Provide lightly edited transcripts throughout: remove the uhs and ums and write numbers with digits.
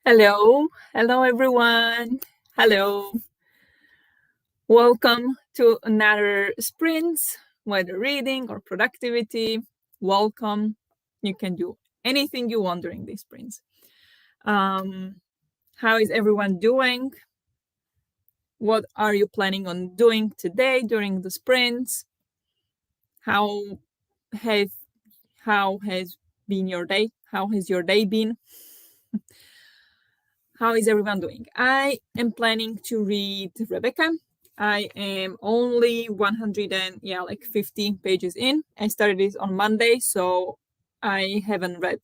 Hello, hello everyone. Hello. Welcome to another sprint, whether reading or productivity. Welcome. You can do anything you want during these sprints. How is everyone doing? What are you planning on doing today during the sprints? How has been your day? How has your day been? How is everyone doing? I am planning to read Rebecca. I am only 50 pages in. I started this on Monday, so I haven't read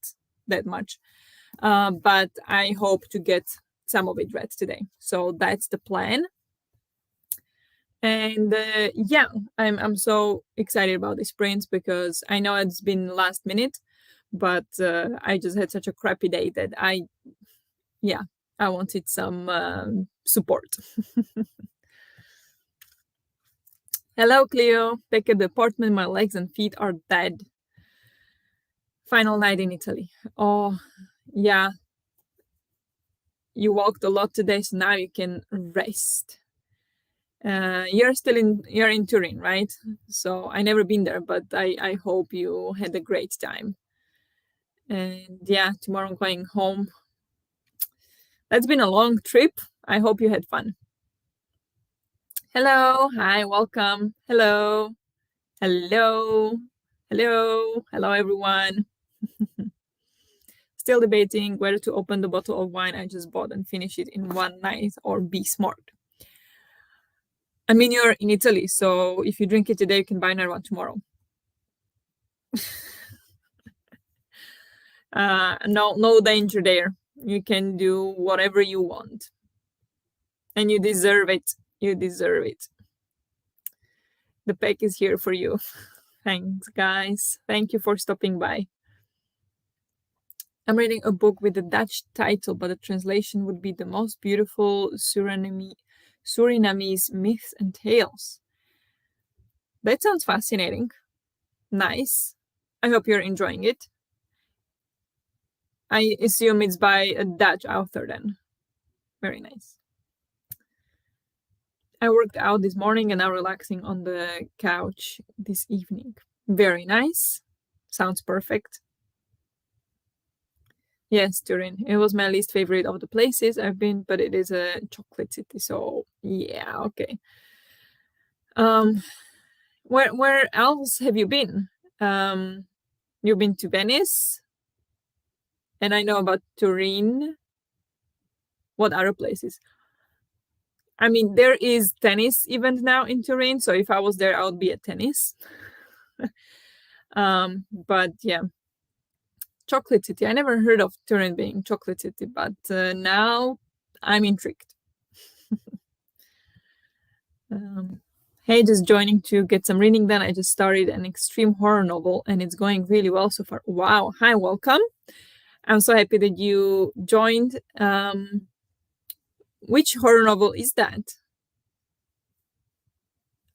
that much. But I hope to get some of it read today. So that's the plan. And I'm so excited about these sprints because I know it's been last minute, but I just had such a crappy day that I wanted some support. Hello, Cleo. Back at the apartment, my legs and feet are dead. Final night in Italy. Oh, yeah. You walked a lot today, so now you can rest. You're in Turin, right? So I never been there, but I hope you had a great time. And yeah, tomorrow I'm going home. That's been a long trip. I hope you had fun. Hello, hi, welcome. Hello, hello, hello, hello, everyone. Still debating whether to open the bottle of wine I just bought and finish it in one night or be smart. I mean, you're in Italy, so if you drink it today, you can buy another one tomorrow. No danger there. You can do whatever you want. And you deserve it. You deserve it. The pack is here for you. Thanks, guys. Thank you for stopping by. I'm reading a book with a Dutch title, but the translation would be The Most Beautiful Surinamese Myths and Tales. That sounds fascinating. Nice. I hope you're enjoying it. I assume it's by a Dutch author then. Very nice. I worked out this morning and now relaxing on the couch this evening. Very nice. Sounds perfect. Yes, Turin. It was my least favorite of the places I've been, but it is a chocolate city, so yeah, okay. Where else have you been? You've been to Venice, and I know about Turin. What other places? I mean, there is tennis event now in Turin, so if I was there, I would be at tennis. But yeah, chocolate city. I never heard of Turin being chocolate city, but now I'm intrigued. Hey, just joining to get some reading done. I just started an extreme horror novel and it's going really well so far. Wow. Hi, welcome. I'm so happy that you joined. Which horror novel is that?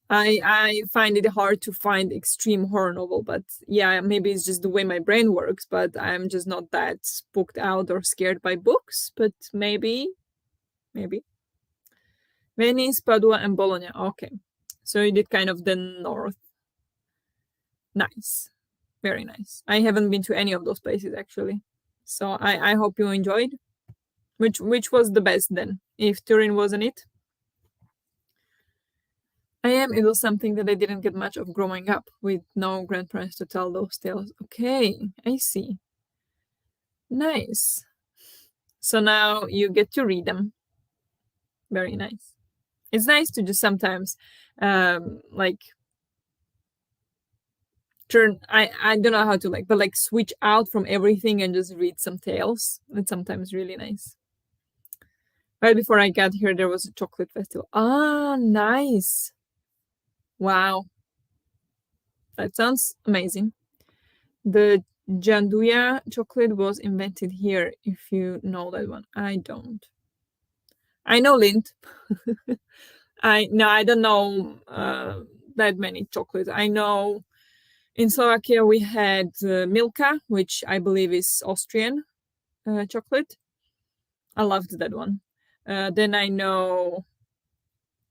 I find it hard to find extreme horror novel, but yeah, maybe it's just the way my brain works, but I'm just not that spooked out or scared by books, but maybe. Venice, Padua, and Bologna. Okay. So you did kind of the north. Nice. Very nice. I haven't been to any of those places actually. So I hope you enjoyed. Which was the best then, if Turin wasn't it? It was something that I didn't get much of growing up with no grandparents to tell those tales. Okay, I see. Nice. So now you get to read them. Very nice. It's nice to just sometimes like turn I don't know how to but like switch out from everything and just read some tales. It's sometimes really nice. Right before I got here, there was a chocolate festival. Ah, nice. Wow. That sounds amazing. The Janduja chocolate was invented here, if you know that one. I don't. I know Lindt. I don't know that many chocolates. I know in Slovakia we had Milka, which I believe is Austrian chocolate. I loved that one. Then I know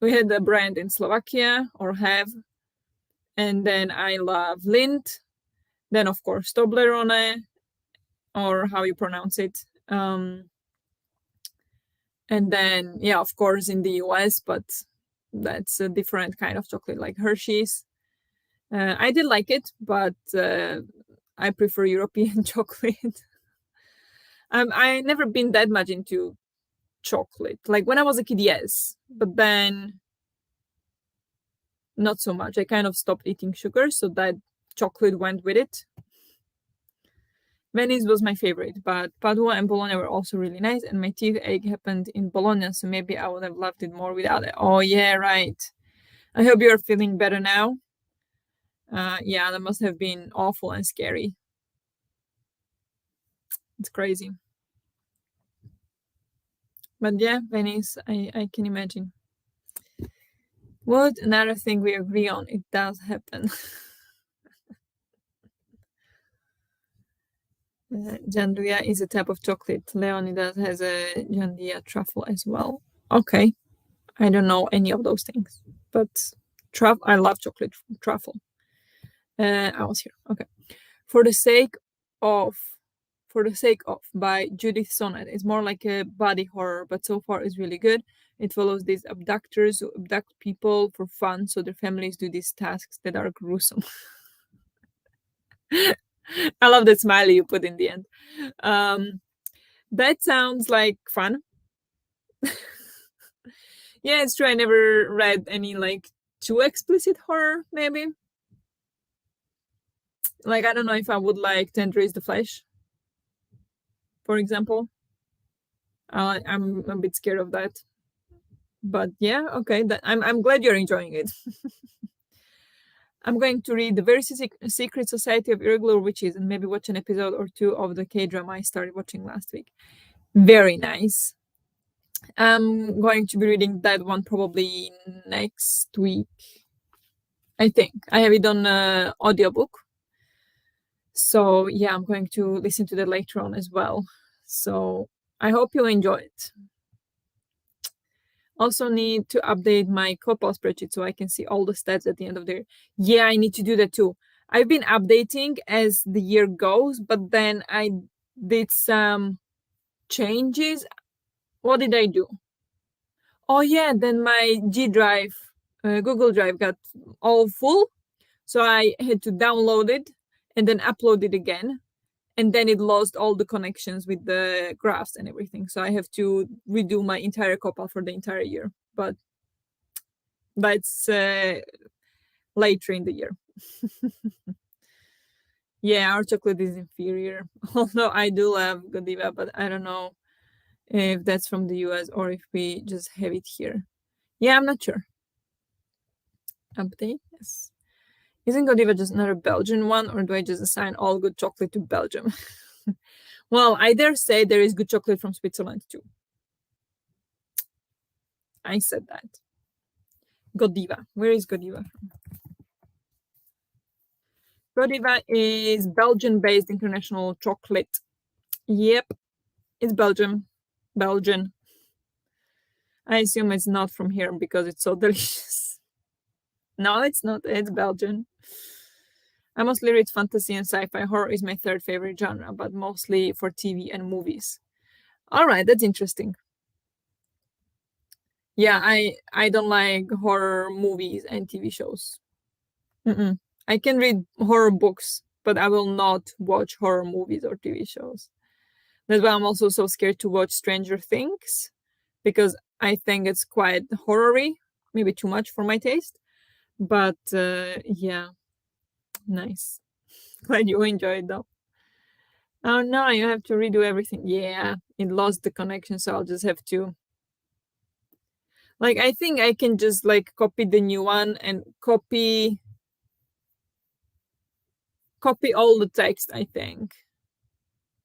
we had a brand in Slovakia, or have, and then I love Lindt. Then of course Toblerone, or how you pronounce it. And then yeah, of course in the US, but that's a different kind of chocolate, like Hershey's. I did like it, but I prefer European chocolate. I never been that much into chocolate. Like when I was a kid, yes, but then not so much. I kind of stopped eating sugar, so that chocolate went with it. Venice was my favorite, but Padua and Bologna were also really nice, and my teeth ache happened in Bologna, so maybe I would have loved it more without it. Oh yeah, right. I hope you're feeling better now. Yeah, that must have been awful and scary. It's crazy. But yeah, Venice, I can imagine. What another thing we agree on? It does happen. Gianduja is a type of chocolate. Leonidas has a Gianduja truffle as well. Okay, I don't know any of those things, but I love chocolate truffle. I was here. Okay. For the sake of For the Sake of by Judith Sonnet. It's more like a body horror, but so far it's really good. It follows these abductors who abduct people for fun, so their families do these tasks that are gruesome. I love that smiley you put in the end. Um, that sounds like fun. Yeah, it's true. I never read any like too explicit horror, maybe. Like, I don't know if I would like to embrace the flesh, for example. I'm a bit scared of that. But yeah, okay. I'm glad you're enjoying it. I'm going to read The Very Secret Society of Irregular Witches and maybe watch an episode or two of the K drama I started watching last week. Very nice. I'm going to be reading that one probably next week. I think I have it on audiobook. So yeah, I'm going to listen to that later on as well. So I hope you enjoy it. Also need to update my Copal spreadsheet so I can see all the stats at the end of the year. Yeah, I need to do that too. I've been updating as the year goes, but then I did some changes. What did I do? Oh yeah, then my G Drive, Google Drive got all full, so I had to download it and then upload it again, and then it lost all the connections with the graphs and everything. So I have to redo my entire Copal for the entire year, but that's later in the year. Yeah, our chocolate is inferior. Although I do love Godiva, but I don't know if that's from the US or if we just have it here. Yeah, I'm not sure. Update, yes. Isn't Godiva just another Belgian one, or do I just assign all good chocolate to Belgium? Well, I dare say there is good chocolate from Switzerland too. I said that. Godiva. Where is Godiva from? Godiva is Belgian-based international chocolate. Yep, it's Belgium. Belgian. I assume it's not from here because it's so delicious. No, it's not. It's Belgian. I mostly read fantasy and sci-fi. Horror is my third favorite genre, but mostly for TV and movies. All right, that's interesting. Yeah, I don't like horror movies and TV shows. Mm-mm. I can read horror books, but I will not watch horror movies or TV shows. That's why I'm also so scared to watch Stranger Things, because I think it's quite horror-y, maybe too much for my taste. But yeah, nice. Glad you enjoyed though. Oh no, you have to redo everything. Yeah, it lost the connection, so I'll just have to. Like, I think I can just like copy the new one and copy all the text. I think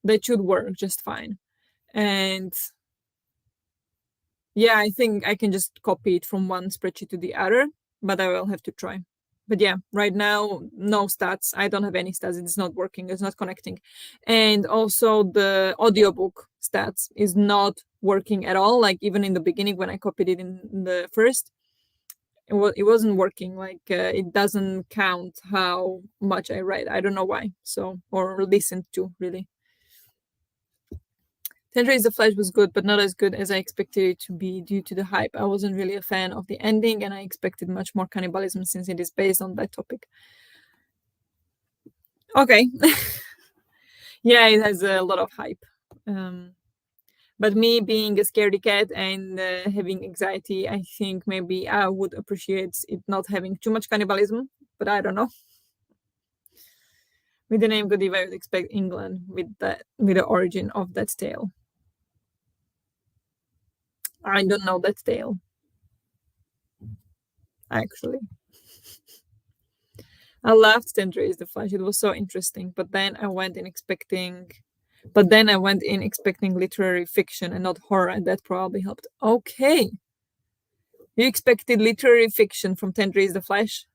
that should work just fine. And yeah, I think I can just copy it from one spreadsheet to the other, but I will have to try. But yeah, right now, no stats. I don't have any stats. It's not working. It's not connecting. And also the audiobook stats is not working at all. Like even in the beginning when I copied it in the first, it wasn't working. Like it doesn't count how much I read. I don't know why. So, or listened to, really. Tendra's The Flash was good, but not as good as I expected it to be due to the hype. I wasn't really a fan of the ending, and I expected much more cannibalism since it is based on that topic. Okay. Yeah, it has a lot of hype. But me being a scaredy cat and having anxiety, I think maybe I would appreciate it not having too much cannibalism, but I don't know. With the name Godiva, I would expect England with the origin of that tale. I don't know that tale, actually. I loved Tendra's The Flash. It was so interesting. But then I went in expecting literary fiction and not horror, and that probably helped. Okay. You expected literary fiction from Tendra's The Flash?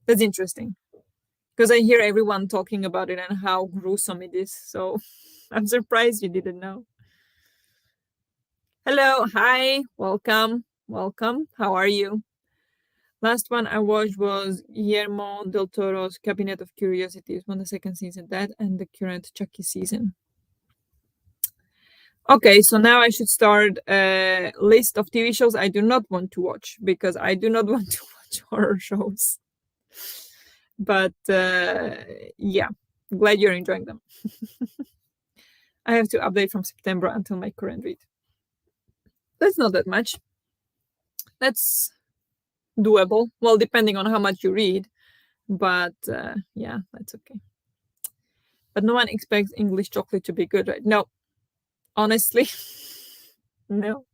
That's interesting. Because I hear everyone talking about it and how gruesome it is. So I'm surprised you didn't know. Hello, hi, welcome, welcome. How are you? Last one I watched was Guillermo del Toro's Cabinet of Curiosities, one the second season that and the current Chucky season. Okay, so now I should start a list of TV shows I do not want to watch because I do not want to watch horror shows. But yeah, glad you're enjoying them. I have to update from September until my current read. That's not that much. That's doable. Well, depending on how much you read. But yeah, that's okay. But no one expects English chocolate to be good, right? No, honestly, no.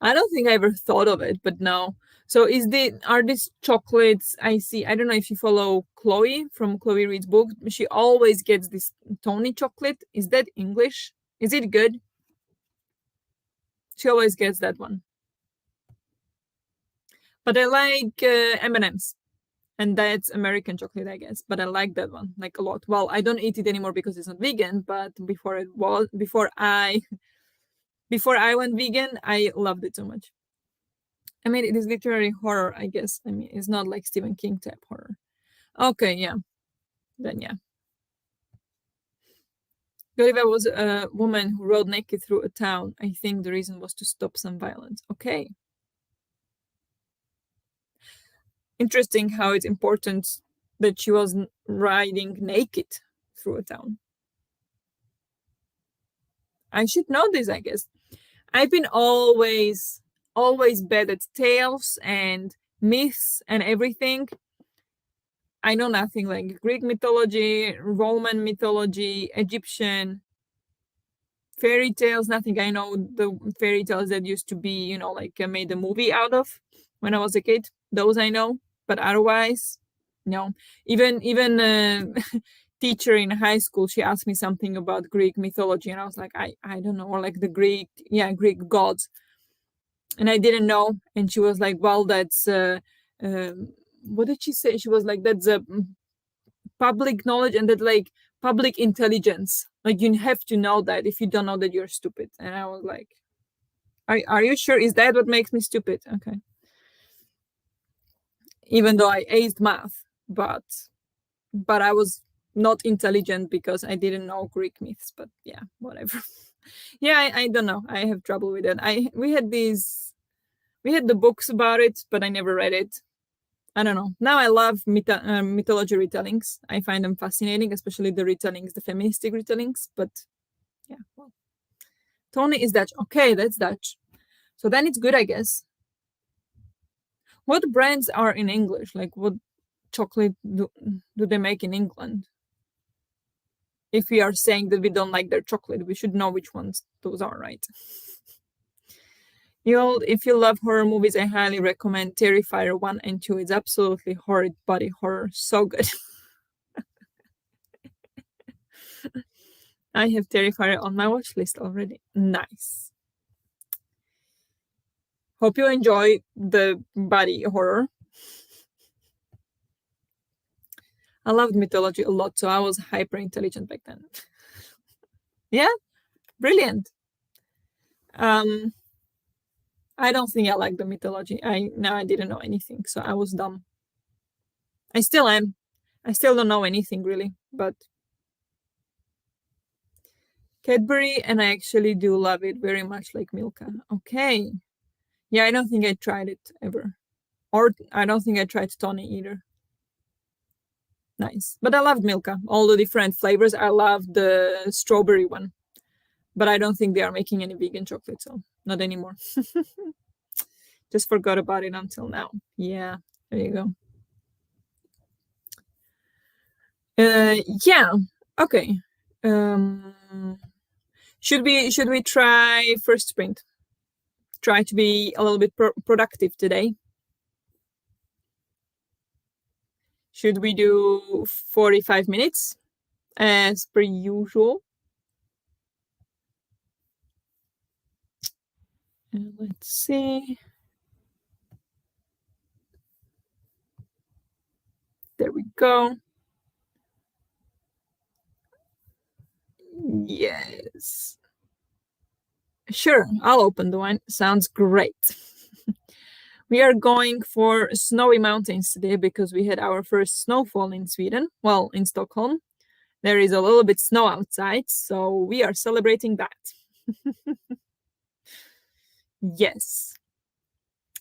I don't think I ever thought of it, but no. So are these chocolates I see? I don't know if you follow Chloe from Chloe Reads Book. She always gets this Tony chocolate. Is that English? Is it good? She always gets that one. But I like M&Ms, and that's American chocolate, I guess. But I like that one like a lot. Well, I don't eat it anymore because it's not vegan. But before I went vegan, I loved it so much. I mean, it is literary horror, I guess. I mean, it's not like Stephen King type horror. Okay, yeah. Then yeah. Godiva was a woman who rode naked through a town. I think the reason was to stop some violence. Okay. Interesting how it's important that she was riding naked through a town. I should know this, I guess. I've been always bad at tales and myths and everything. I know nothing like Greek mythology, Roman mythology, Egyptian fairy tales. Nothing. I know the fairy tales that used to be, like made a movie out of when I was a kid. Those I know, but otherwise, no. Even teacher in high school, she asked me something about Greek mythology, and I was like, I don't know, or like the Greek gods, and I didn't know. And she was like, well, that's what did she say? She was like, that's a public knowledge and that like public intelligence. Like you have to know that. If you don't know that, you're stupid. And I was like, are you sure? Is that what makes me stupid? Okay. Even though I aced math, but I was not intelligent because I didn't know Greek myths. But yeah, whatever. Yeah, I don't know. I have trouble with it. We had the books about it, but I never read it. I don't know. Now I love mythology retellings. I find them fascinating, especially the retellings, the feministic retellings. But yeah, well, Tony is Dutch. Okay, that's Dutch. So then it's good, I guess. What brands are in English? Like what chocolate do they make in England? If we are saying that we don't like their chocolate, we should know which ones those are, right? If you love horror movies, I highly recommend Terrifier 1 and 2. It's absolutely horrid body horror. So good. I have Terrifier on my watch list already. Nice. Hope you enjoy the body horror. I loved mythology a lot, so I was hyper intelligent back then. Yeah, brilliant. Um, I don't think I like the mythology. I didn't know anything, so I was dumb. I still am. I still don't know anything really, but Cadbury, and I actually do love it very much like Milka. Okay. Yeah, I don't think I tried it ever. Or I don't think I tried Tony either. Nice. But I loved Milka. All the different flavors. I love the strawberry one. But I don't think they are making any vegan chocolate, so not anymore. Just forgot about it until now. Yeah, there you go. Yeah. Okay. Um, should we try first sprint? Try to be a little bit productive today. Should we do 45 minutes as per usual? Let's see. There we go. Yes. Sure, I'll open the one. Sounds great. We are going for snowy mountains today because we had our first snowfall in Sweden. Well, in Stockholm. There is a little bit snow outside, so we are celebrating that. Yes.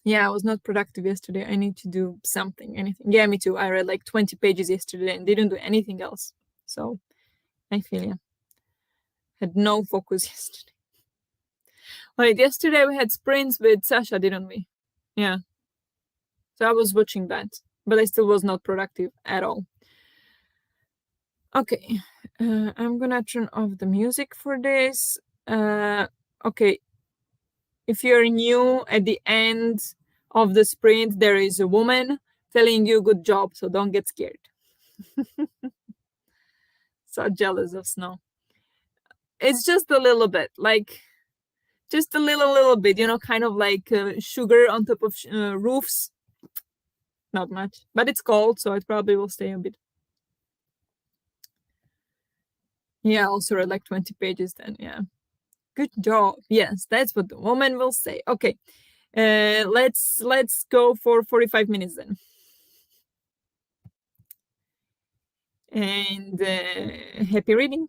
Yeah, I was not productive yesterday. I need to do something, anything. Yeah, me too. I read like 20 pages yesterday and didn't do anything else. So I feel yeah. Had no focus yesterday. Wait, yesterday we had sprints with Sasha, didn't we? Yeah. So I was watching that, but I still was not productive at all. Okay. I'm gonna turn off the music for this. Okay. If you're new at the end of the sprint, there is a woman telling you good job, so don't get scared. So jealous of snow. It's just a little bit, like just a little bit, kind of like sugar on top of roofs. Not much, but it's cold, so it probably will stay a bit. Yeah, I also read like 20 pages then. Yeah, good job. Yes, that's what the woman will say. Okay, let's go for 45 minutes then. And happy reading.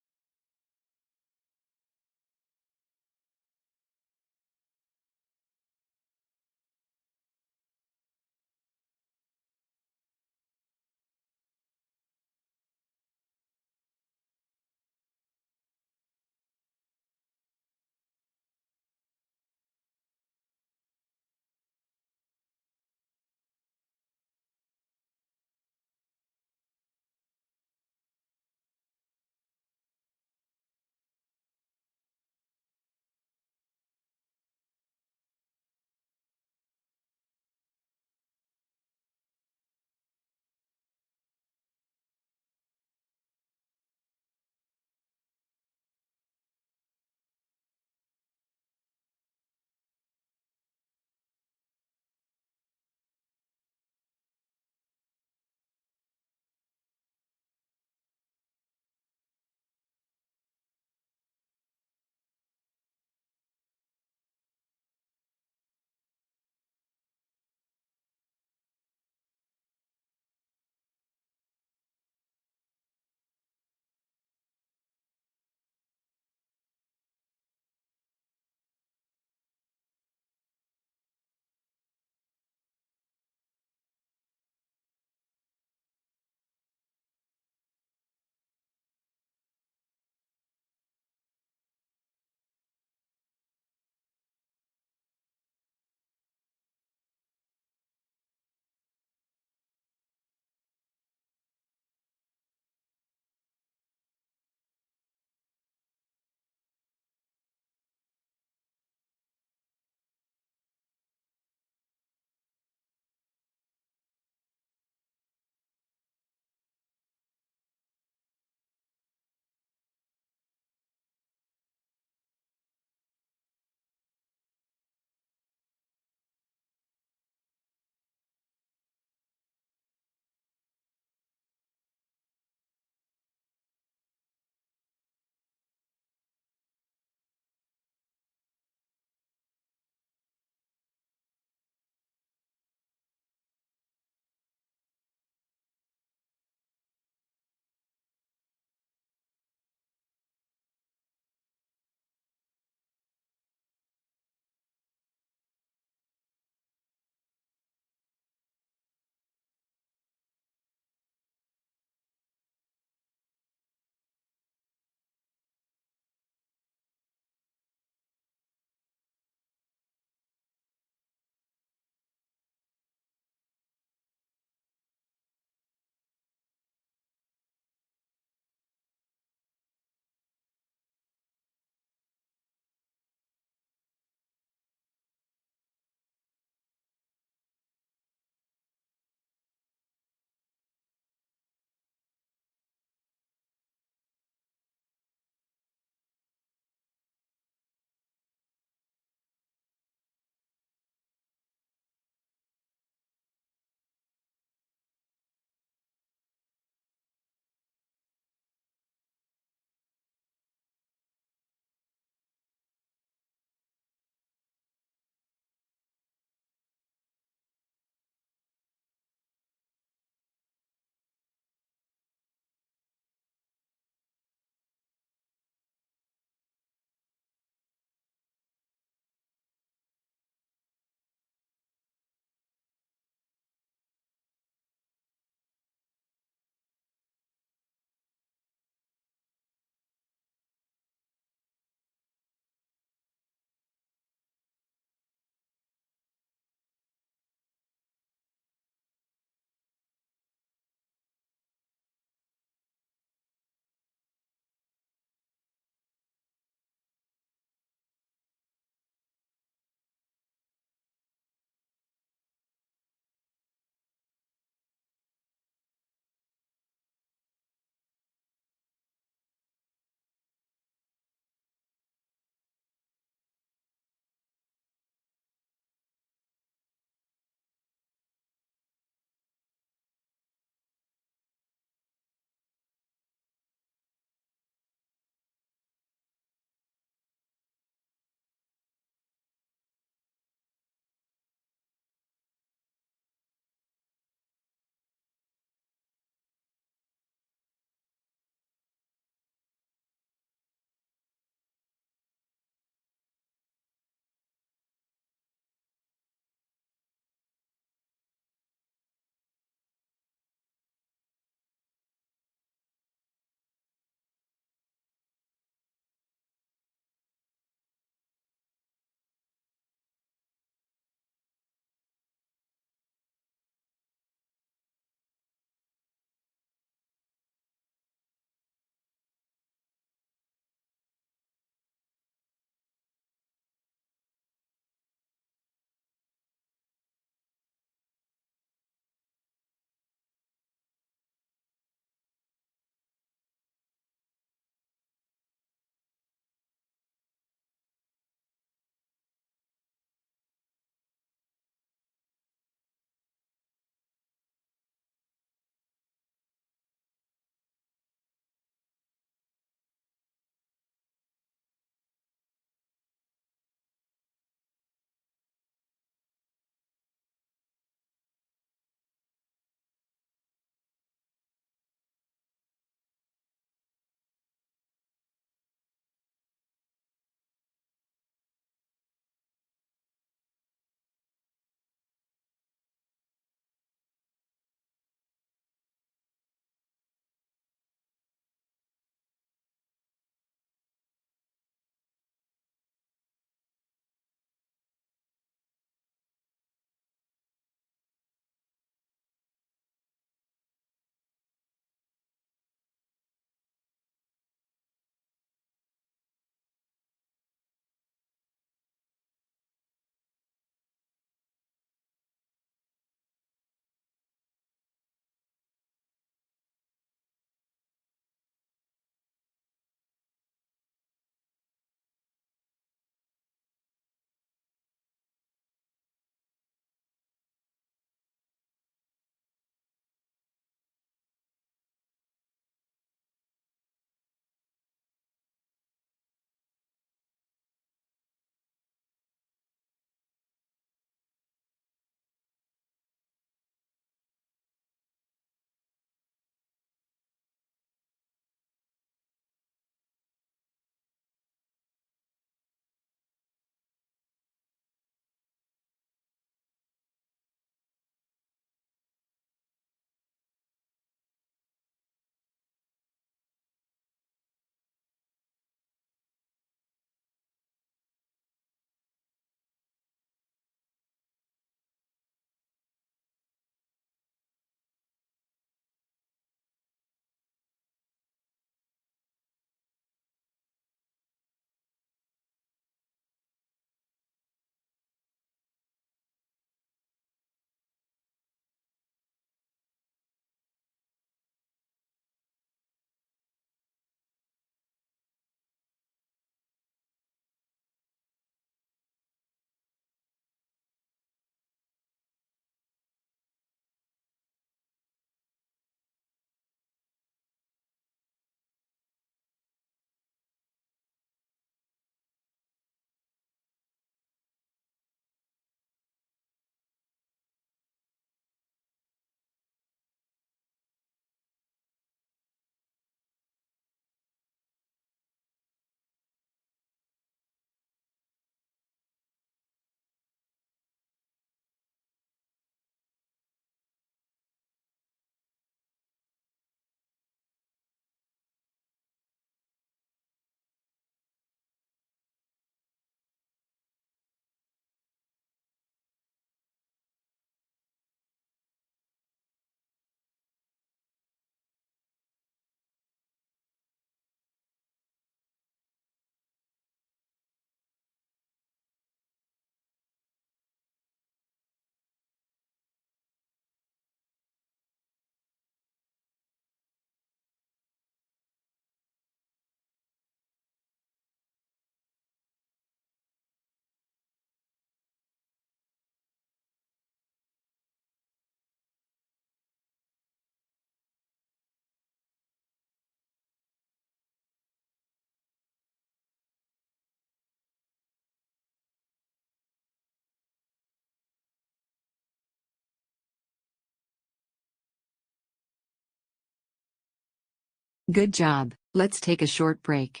Good job. Let's take a short break.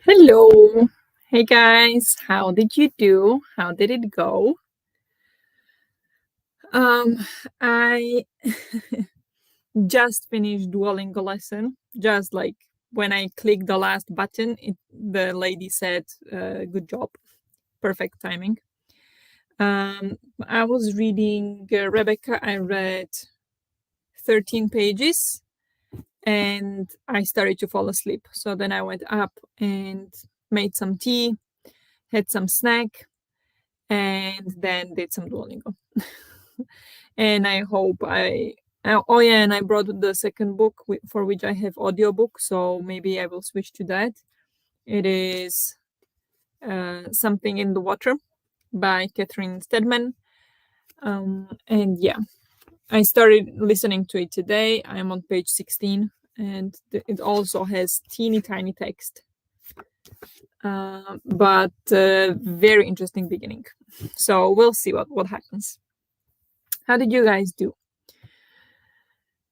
Hello. Hey guys, how did you do? How did it go? I just finished Duolingo lesson. Just like when I clicked the last button, the lady said, "Good job, perfect timing." I was reading Rebecca. I read 13 pages and I started to fall asleep. So then I went up and made some tea, had some snack, and then did some Duolingo. And I hope oh yeah, and I brought the second book for which I have audiobook, so maybe I will switch to that. It is Something in the Water by Catherine Stedman. And yeah, I started listening to it today. I'm on page 16, and it also has teeny tiny text. But very interesting beginning. So we'll see what happens. How did you guys do?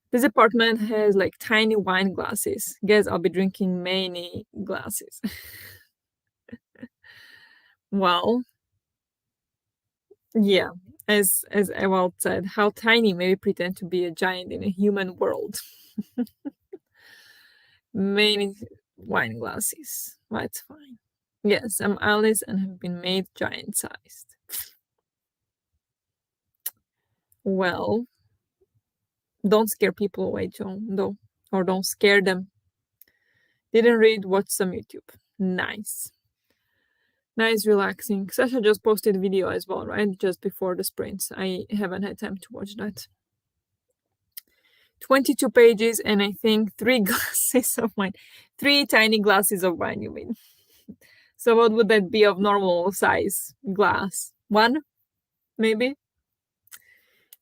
This apartment has like tiny wine glasses. Guess I'll be drinking many glasses. Well, yeah, as Ewald said, how tiny may we pretend to be a giant in a human world. Many wine glasses. That's fine. Yes, I'm Alice and have been made giant-sized. Well, don't scare people away, John, though. Or don't scare them. Didn't read, watch some YouTube. Nice. Nice, relaxing. Sasha just posted a video as well, right? Just before the sprints. I haven't had time to watch that. 22 pages and I think 3 glasses of wine. 3 tiny glasses of wine, you mean? So what would that be of normal size glass? 1, maybe?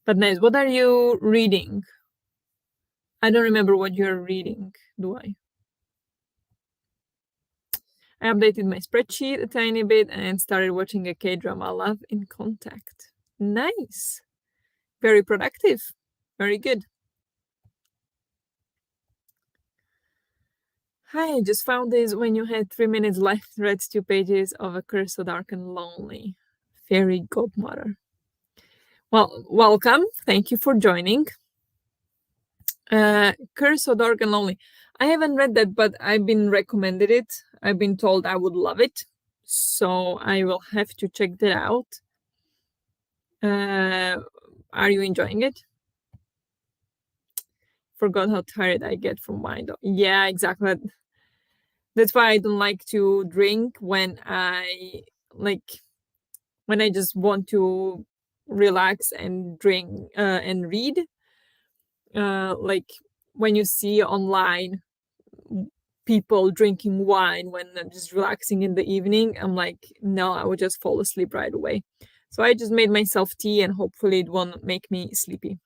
But nice. What are you reading? I don't remember what you're reading, do I? I updated my spreadsheet a tiny bit and started watching a K-drama, Love in Contact. Nice. Very productive. Very good. Hi, just found this when you had 3 minutes left. Read 2 pages of A Curse so Dark and Lonely. Fairy Godmother. Well, welcome. Thank you for joining. Curse so Dark and Lonely. I haven't read that, but I've been recommended it. I've been told I would love it. So I will have to check that out. Are you enjoying it? Forgot how tired I get from wine. Yeah, exactly. That's why I don't like to drink when I just want to relax and drink and read. Like when you see online people drinking wine when I'm just relaxing in the evening, I'm like, no, I would just fall asleep right away. So I just made myself tea and hopefully it won't make me sleepy.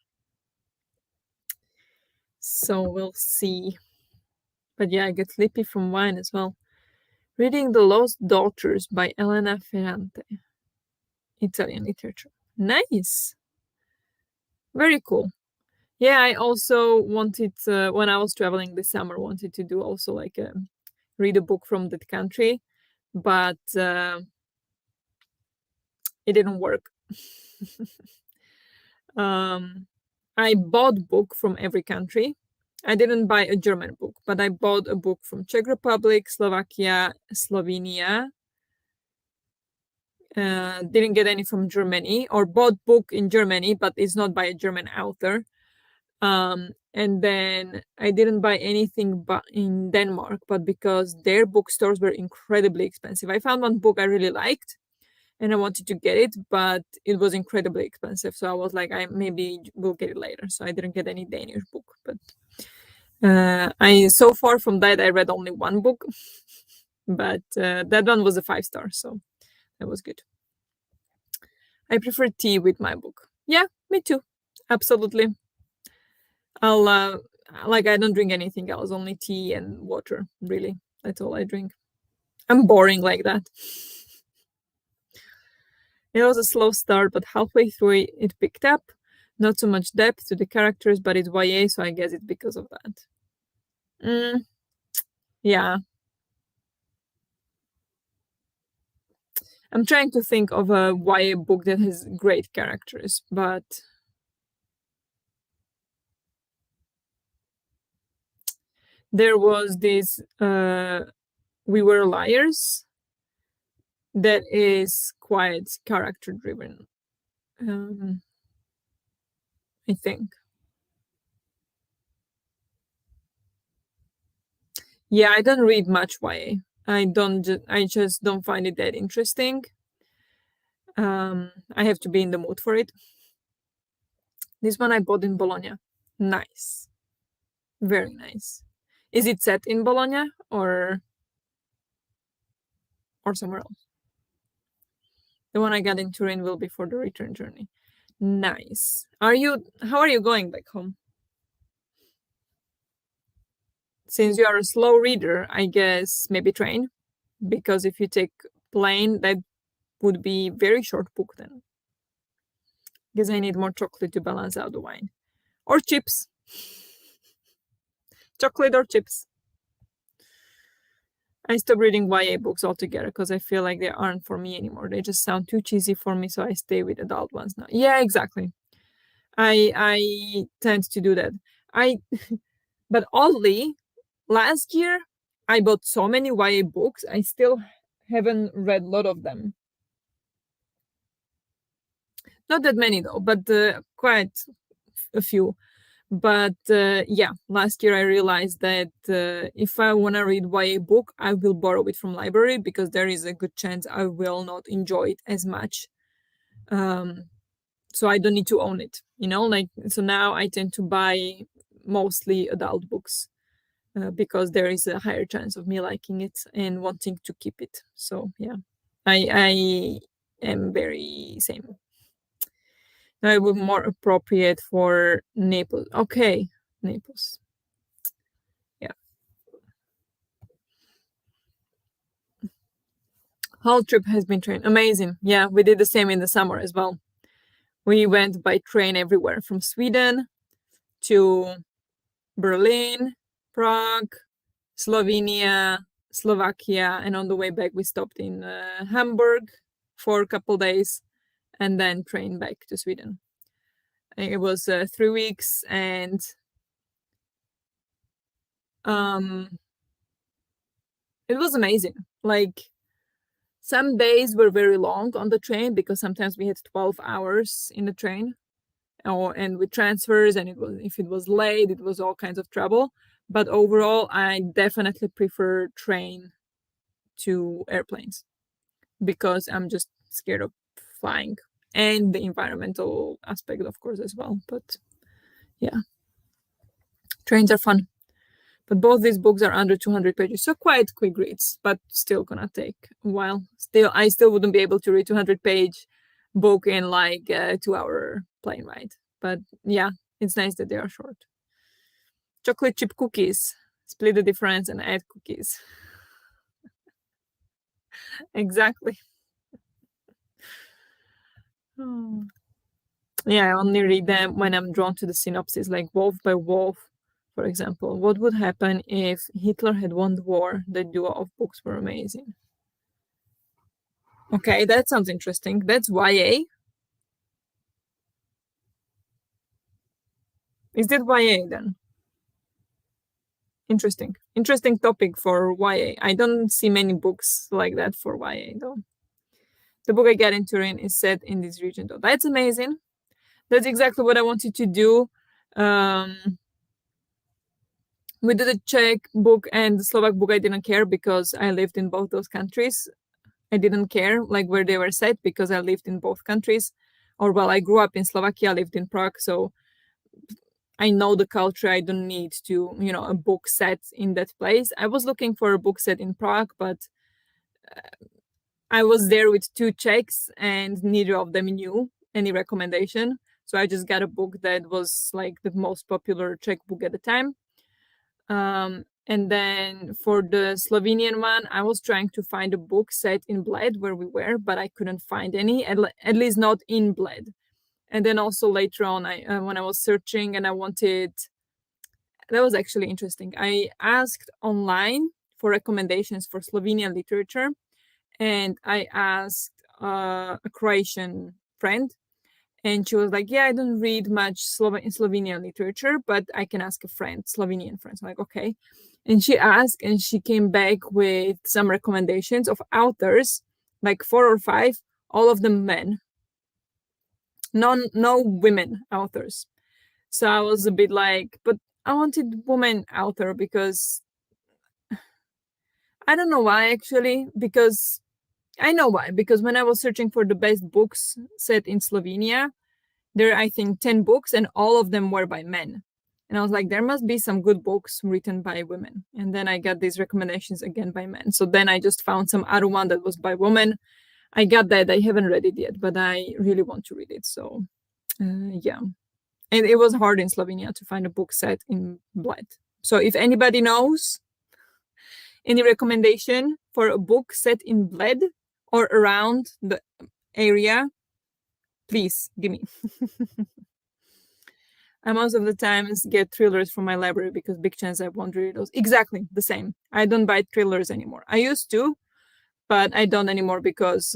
So we'll see. But yeah, I get sleepy from wine as well. Reading The Lost Daughters by Elena Ferrante. Italian literature. Nice. Very cool. Yeah, I also wanted when I was traveling this summer, wanted to do also like read a book from that country, but it didn't work. I bought book from every country. I didn't buy a German book, but I bought a book from Czech Republic, Slovakia, Slovenia. Didn't get any from Germany, or bought book in Germany, but it's not by a German author. And then I didn't buy anything but in Denmark, but because their bookstores were incredibly expensive. I found one book I really liked and I wanted to get it, but it was incredibly expensive. So I was like, I maybe will get it later. So I didn't get any Danish book, but I so far from that I read only one book, but that one was a 5-star, so that was good. I prefer tea with my book. Yeah, me too. Absolutely. I'll I don't drink anything else, only tea and water, really. That's all I drink. I'm boring like that. It was a slow start, but halfway through it picked up. Not so much depth to the characters, but it's YA, so I guess it's because of that. Yeah. I'm trying to think of a YA book that has great characters, but there was this We Were Liars that is quite character driven, I think. Yeah, I don't read much YA. I just don't find it that interesting. I have to be in the mood for it. This one I bought in Bologna. Nice. Very nice. Is it set in Bologna or somewhere else? The one I got in Turin will be for the return journey. Nice. How are you going back home? Since you are a slow reader, I guess maybe train, because if you take plane, that would be very short book then. Because I need more chocolate to balance out the wine. Or chips. Chocolate or chips. I stopped reading YA books altogether because I feel like they aren't for me anymore. They just sound too cheesy for me, so I stay with adult ones now. Yeah, exactly. I tend to do that. I but oddly, last year I bought so many YA books. I still haven't read a lot of them. Not that many though, but quite a few. But yeah, last year I realized that if I want to read YA book, I will borrow it from library because there is a good chance I will not enjoy it as much. So I don't need to own it, like, so now I tend to buy mostly adult books because there is a higher chance of me liking it and wanting to keep it. So yeah, I am very same. Now it would be more appropriate for Naples. Okay, Naples. Yeah. Whole trip has been train. Amazing. Yeah, we did the same in the summer as well. We went by train everywhere from Sweden to Berlin, Prague, Slovenia, Slovakia, and on the way back we stopped in Hamburg for a couple days and then train back to Sweden. It was 3 weeks and it was amazing. Like some days were very long on the train because sometimes we had 12 hours in the train and with transfers and if it was late, it was all kinds of trouble. But overall, I definitely prefer train to airplanes because I'm just scared of flying and the environmental aspect, of course, as well. But yeah, trains are fun. But both these books are under 200 pages, so quite quick reads, but still gonna take a while. I still wouldn't be able to read 200-page book in like a 2-hour plane ride. But yeah, it's nice that they are short. Chocolate chip cookies. Split the difference and add cookies. Exactly. Oh. Yeah, I only read them when I'm drawn to the synopsis, like Wolf by Wolf, for example. What would happen if Hitler had won the war? The duo of books were amazing. Okay, that sounds interesting. That's YA. Is that YA then? Interesting. Interesting topic for YA. I don't see many books like that for YA though. The book I get in Turin is set in this region though. That's amazing. That's exactly what I wanted to do. With the Czech book and the Slovak book, I didn't care because I lived in both those countries. I didn't care like where they were set because I lived in both countries. Or well, I grew up in Slovakia, lived in Prague, so I know the culture. I don't need to, a book set in that place. I was looking for a book set in Prague, but I was there with two Czechs and neither of them knew any recommendation. So I just got a book that was like the most popular Czech book at the time. And then for the Slovenian one, I was trying to find a book set in Bled where we were, but I couldn't find any, at least not in Bled. And then also later on, when I was searching and I wanted, that was actually interesting. I asked online for recommendations for Slovenian literature, and I asked a Croatian friend, and she was like, "Yeah, I don't read much Slovenian literature, but I can ask a friend, Slovenian friend." So I'm like, "Okay." And she asked, and she came back with some recommendations of authors, like 4 or 5, all of them men, no women authors. So I was a bit like, but I wanted woman author because I don't know why actually, because I know why, because when I was searching for the best books set in Slovenia, there are, I think, 10 books and all of them were by men. And I was like, there must be some good books written by women. And then I got these recommendations again by men. So then I just found some other one that was by women. I got that. I haven't read it yet, but I really want to read it. So yeah. And it was hard in Slovenia to find a book set in Bled. So if anybody knows any recommendation for a book set in Bled or around the area, please give me. I most of the times get thrillers from my library because big chance I won't read those. Exactly the same. I don't buy thrillers anymore. I used to, but I don't anymore because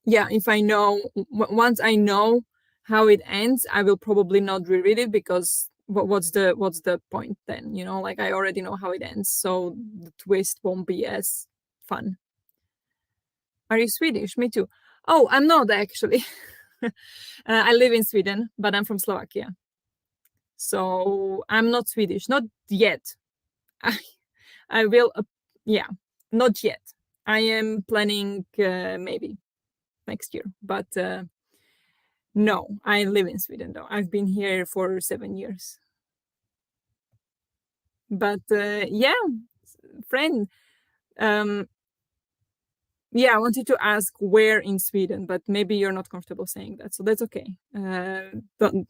yeah, if I know once I know how it ends, I will probably not reread it because what's the point then? You know, like I already know how it ends, so the twist won't be as fun. Are you Swedish? Me too. Oh, I'm not actually. I live in Sweden, but I'm from Slovakia. So I'm not Swedish, not yet. I, I will, yeah, not yet. I am planning maybe next year, but no, I live in Sweden though. I've been here for 7 years. But yeah, friend, um, yeah, I wanted to ask where in Sweden, but maybe you're not comfortable saying that, so that's okay. Don't,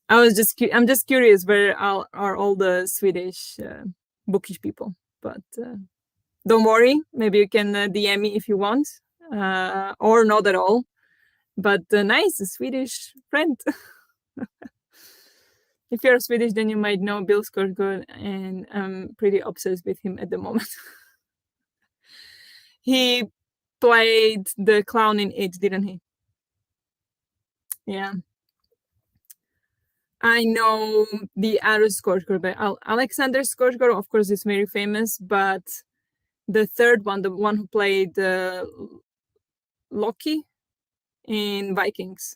I'm just curious where are all the Swedish bookish people, but don't worry. Maybe you can DM me if you want, or not at all. But nice, a Swedish friend. If you're Swedish, then you might know Bill Skarsgård, and I'm pretty obsessed with him at the moment. He played the clown in It, didn't he? Yeah. I know the other Skarsgård, but Alexander Skarsgård, of course, is very famous. But the third one, the one who played Loki in Vikings,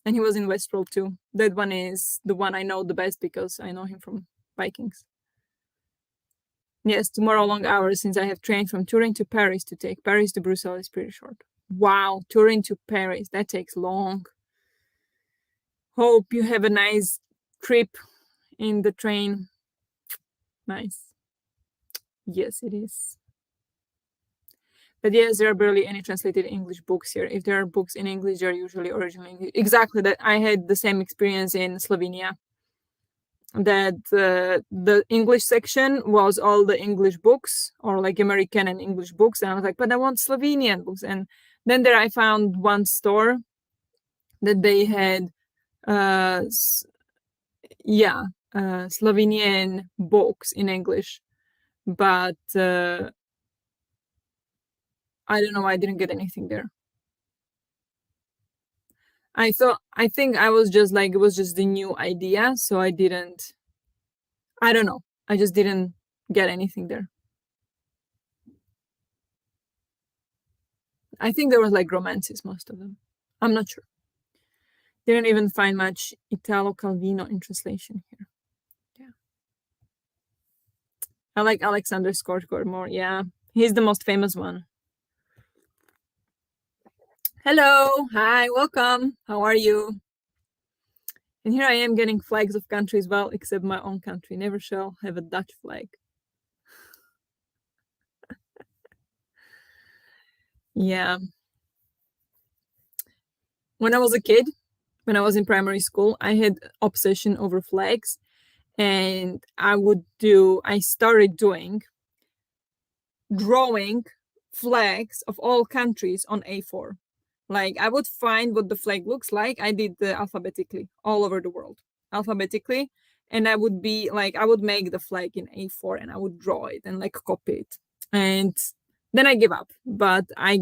and he was in Westworld too. That one is the one I know the best because I know him from Vikings. Yes, tomorrow long hours since I have trained from Turin to Paris to take. Paris to Brussels is pretty short. Wow, Turin to Paris, that takes long. Hope you have a nice trip in the train. Nice. Yes, it is. But yes, there are barely any translated English books here. If there are books in English, they're usually original English. Exactly, that I had the same experience in Slovenia. That the English section was all the English books or like American and English books. And I was like, but I want Slovenian books. And then there I found one store that they had, uh, yeah, Slovenian books in English. But I don't know why I didn't get anything there. I think I was just like, it was just the new idea. So I don't know. I just didn't get anything there. I think there was like romances, most of them. I'm not sure. Didn't even find much Italo Calvino in translation here. Yeah. I like Alexander Skarsgård more. Yeah. He's the most famous one. Hello. Hi. Welcome. How are you? And here I am getting flags of countries, well, except my own country. Never shall have a Dutch flag. Yeah. When I was a kid, when I was in primary school, I had obsession over flags. And I started doing drawing flags of all countries on A4. Like I would find what the flag looks like. I did the alphabetically all over the world, alphabetically. And I would be like, I would make the flag in A4 and I would draw it and like copy it. And then I gave up. But I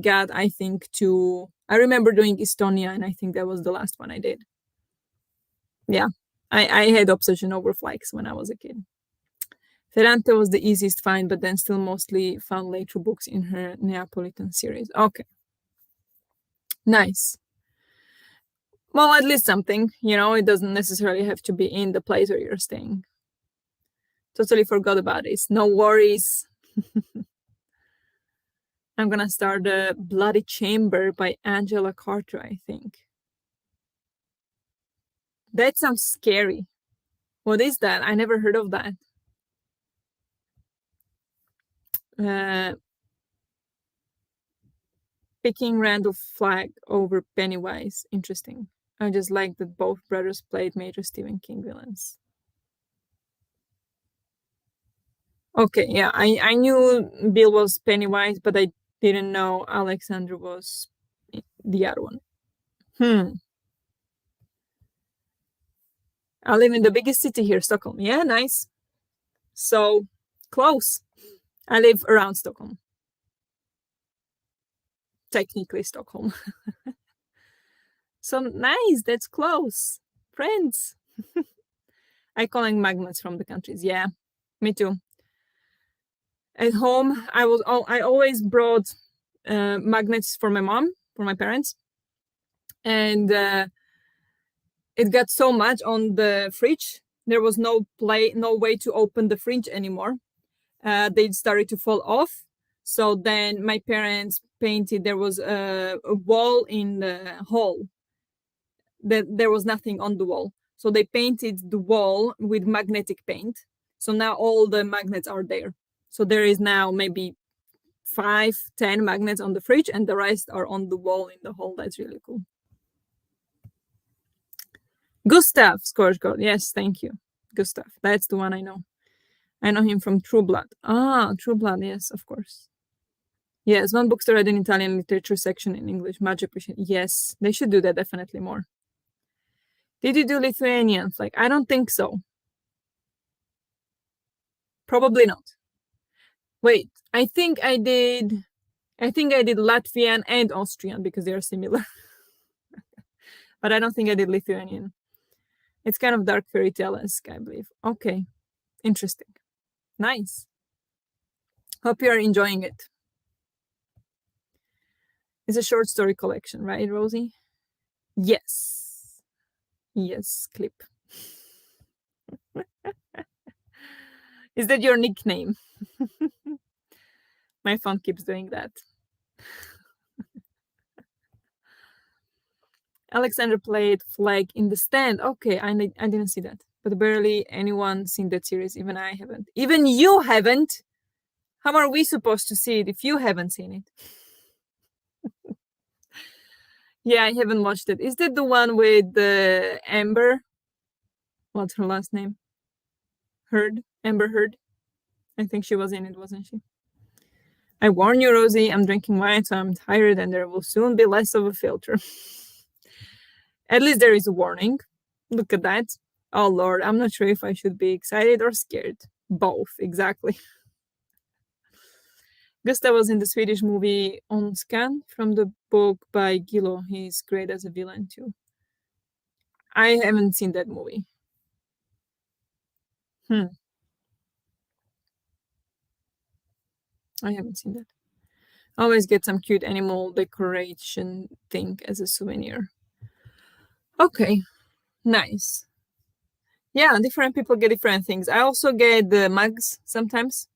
think, I remember doing Estonia, and I think that was the last one I did. Yeah. I had obsession over flags when I was a kid. Ferrante was the easiest find, but then still mostly found later books in her Neapolitan series. Okay. Nice. Well, at least something, it doesn't necessarily have to be in the place where you're staying. Totally forgot about this. No worries. I'm gonna start the Bloody Chamber by Angela Carter, I think. That sounds scary. What is that? I never heard of that. Picking Randall Flagg over Pennywise. Interesting. I just like that both brothers played major Stephen King villains. Okay, yeah, I knew Bill was Pennywise, but I didn't know Alexander was the other one. I live in the biggest city here, Stockholm. Yeah, nice. So close. I live around Stockholm. Technically Stockholm. So nice, that's close. Friends. I calling magnets from the countries. Yeah, me too. At home, I always brought magnets for my mom, for my parents, and it got so much on the fridge. There was no way to open the fridge anymore. They started to fall off. So then my parents painted. There was a wall in the hall that there was nothing on the wall. So they painted the wall with magnetic paint. So now all the magnets are there. So there is now maybe 5-10 magnets on the fridge, and the rest are on the wall in the hall. That's really cool. Gustav Skarsgård. Yes, thank you. Gustav. That's the one I know. I know him from True Blood. True Blood. Yes, of course. Yes, one bookstore had an Italian literature section in English. Much appreciated. Yes, they should do that definitely more. Did you do Lithuanian flag? I don't think so. Probably not. Wait, I think I did Latvian and Austrian because they are similar. But I don't think I did Lithuanian. It's kind of dark fairy tale-esque, I believe. Okay, interesting. Nice. Hope you are enjoying it. It's a short story collection, right, Rosie? Yes. Yes, Clip. Is that your nickname? My phone keeps doing that. Alexander played Flag in the Stand. Okay, I didn't see that. But barely anyone seen that series. Even I haven't. Even you haven't. How are we supposed to see it if you haven't seen it? Yeah, I haven't watched it. Is that the one with the Amber? What's her last name? Heard? Amber Heard? I think she was in it, wasn't she? I warn you, Rosie, I'm drinking wine, so I'm tired, and there will soon be less of a filter. At least there is a warning. Look at that. Oh, Lord, I'm not sure if I should be excited or scared. Both, exactly. Gustav was in the Swedish movie Ondskan from the book by Gillo. He's great as a villain, too. I haven't seen that movie. I haven't seen that. Always get some cute animal decoration thing as a souvenir. Okay, nice. Yeah, different people get different things. I also get the mugs sometimes.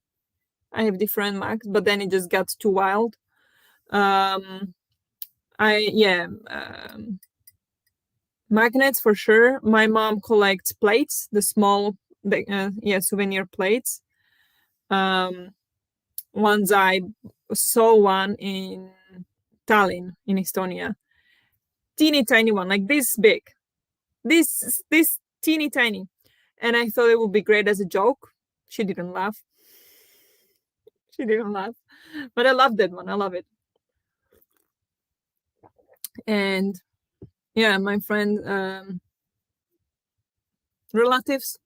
I have different mugs, but then it just got too wild. Magnets for sure. My mom collects plates, the small, souvenir plates. Once I saw one in Tallinn, in Estonia, teeny tiny one, like this big, this teeny tiny, and I thought it would be great as a joke. She didn't laugh. She didn't laugh, but I love that one. I love it. And yeah, my friend relatives,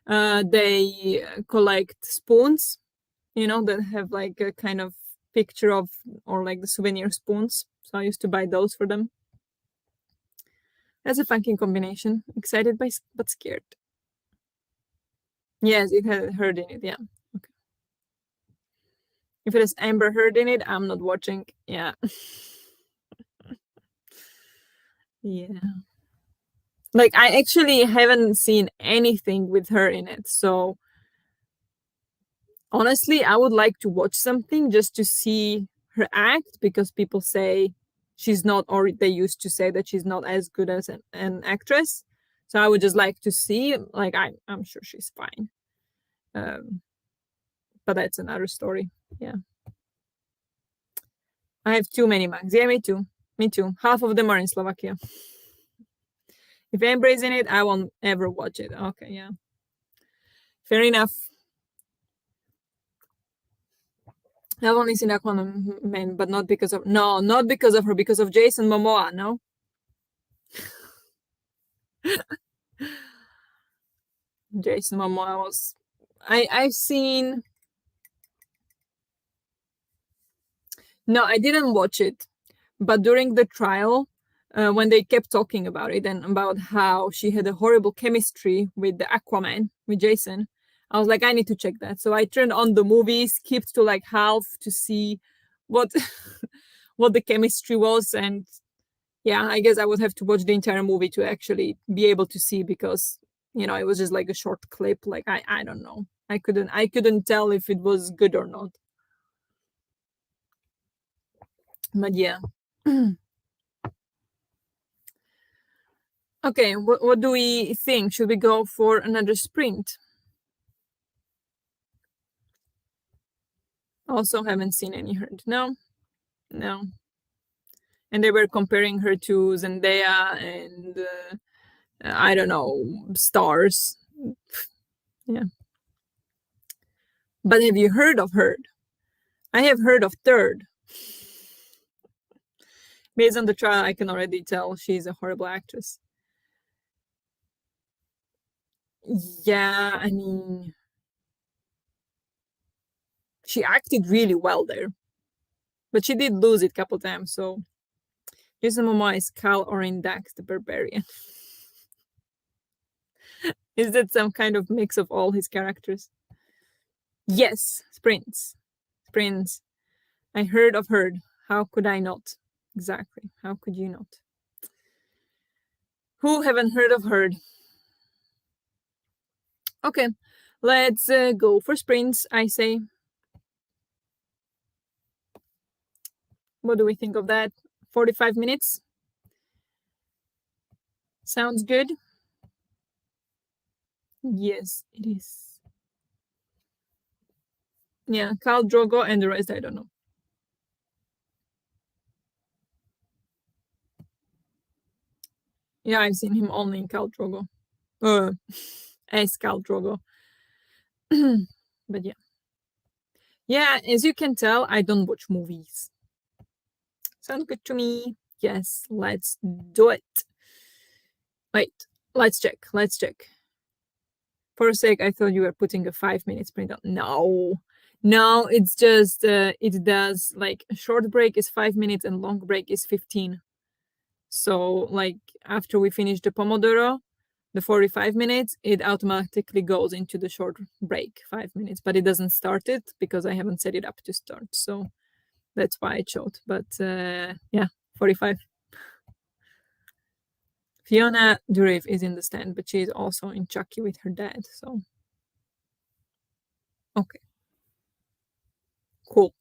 they collect spoons, that have like a kind of picture of, or like the souvenir spoons. So I used to buy those for them. That's a funky combination. Excited but scared. Yes, it had Heard in it. Yeah. Okay. If it has Amber Heard in it, I'm not watching. Yeah. Yeah. Like I actually haven't seen anything with her in it. So honestly, I would like to watch something just to see her act, because people say she's not, or they used to say that she's not as good as an actress. So I would just like to see. Like I'm sure she's fine. Um, but that's another story. Yeah. I have too many mugs. Yeah, me too. Me too. Half of them are in Slovakia. If Amber is in it, I won't ever watch it. Okay, yeah. Fair enough. I've only seen Aquaman, but not because of not because of her, because of Jason Momoa. No. Jason Momoa was. I've seen. No, I didn't watch it, but during the trial, when they kept talking about it and about how she had a horrible chemistry with the Aquaman, with Jason, I was like, I need to check that. So I turned on the movie, skipped to like half to see what what the chemistry was, and yeah, I guess I would have to watch the entire movie to actually be able to see, because it was just like a short clip. Like I don't know. I couldn't tell if it was good or not. But yeah. Okay, what do we think? Should we go for another sprint? Also, haven't seen any Heard. No, no. And they were comparing her to Zendaya and I don't know, stars. Yeah. But have you heard of Heard? I have heard of Third. Based on the trial, I can already tell she's a horrible actress. Yeah, I mean, she acted really well there, but she did lose it a couple times. So Jason Momoa is Cal Dax the Barbarian. Is that some kind of mix of all his characters? Yes, sprints. Sprints. I heard of Heard. How could I not? Exactly. How could you not? Who haven't heard of Heard? Okay, let's go for sprints, I say. What do we think of that? 45 minutes? Sounds good? Yes, it is. Yeah, Khal Drogo and the rest, I don't know. Yeah, I've seen him only in Khal Drogo. As Khal Drogo. But yeah. Yeah, as you can tell, I don't watch movies. Sounds good to me. Yes, let's do it. Wait, let's check. Let's check. For a sec, I thought you were putting a 5 minute sprint on. No, it's just it does like short break is 5 minutes and long break is 15. So like after we finish the Pomodoro, the 45 minutes, it automatically goes into the short break 5 minutes, but it doesn't start it because I haven't set it up to start. So that's why I showed. But yeah, 45. Fiona Durif is in the stand, but she's also in Chucky with her dad. So okay, cool.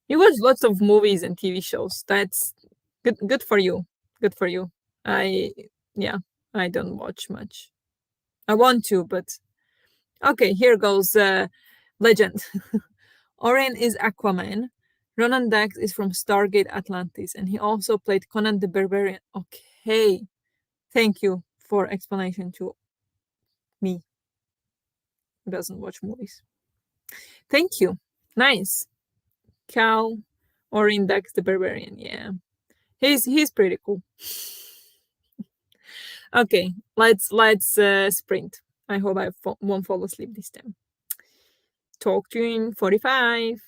You watch lots of movies and TV shows. That's good. Good for you. Good for you. I Yeah, I don't watch much. I want to, but okay. Here goes. Legend. Oren is Aquaman. Ronan Dax is from Stargate Atlantis, and he also played Conan the Barbarian. Okay, thank you for explanation to me who doesn't watch movies. Thank you. Nice. Cal or Index the Barbarian. Yeah. He's pretty cool. Okay, let's sprint. I hope I won't fall asleep this time. Talk to you in 45.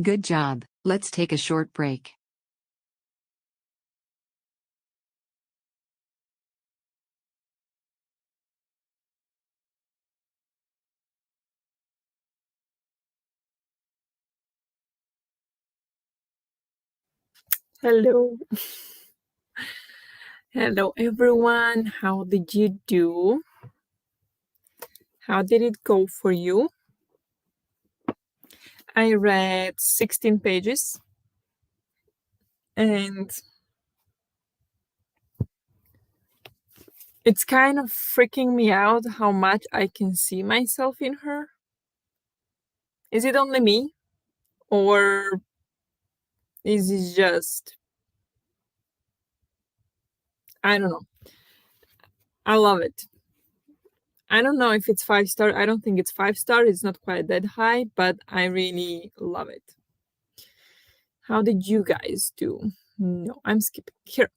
Good job. Let's take a short break. Hello. Hello, everyone. How did you do? How did it go for you? I read 16 pages and it's kind of freaking me out how much I can see myself in her. Is it only me? Or is it just, I don't know. I love it. I don't know if it's 5-star. I don't think it's 5-star. It's not quite that high, but I really love it. How did you guys do? No, I'm skipping. Here.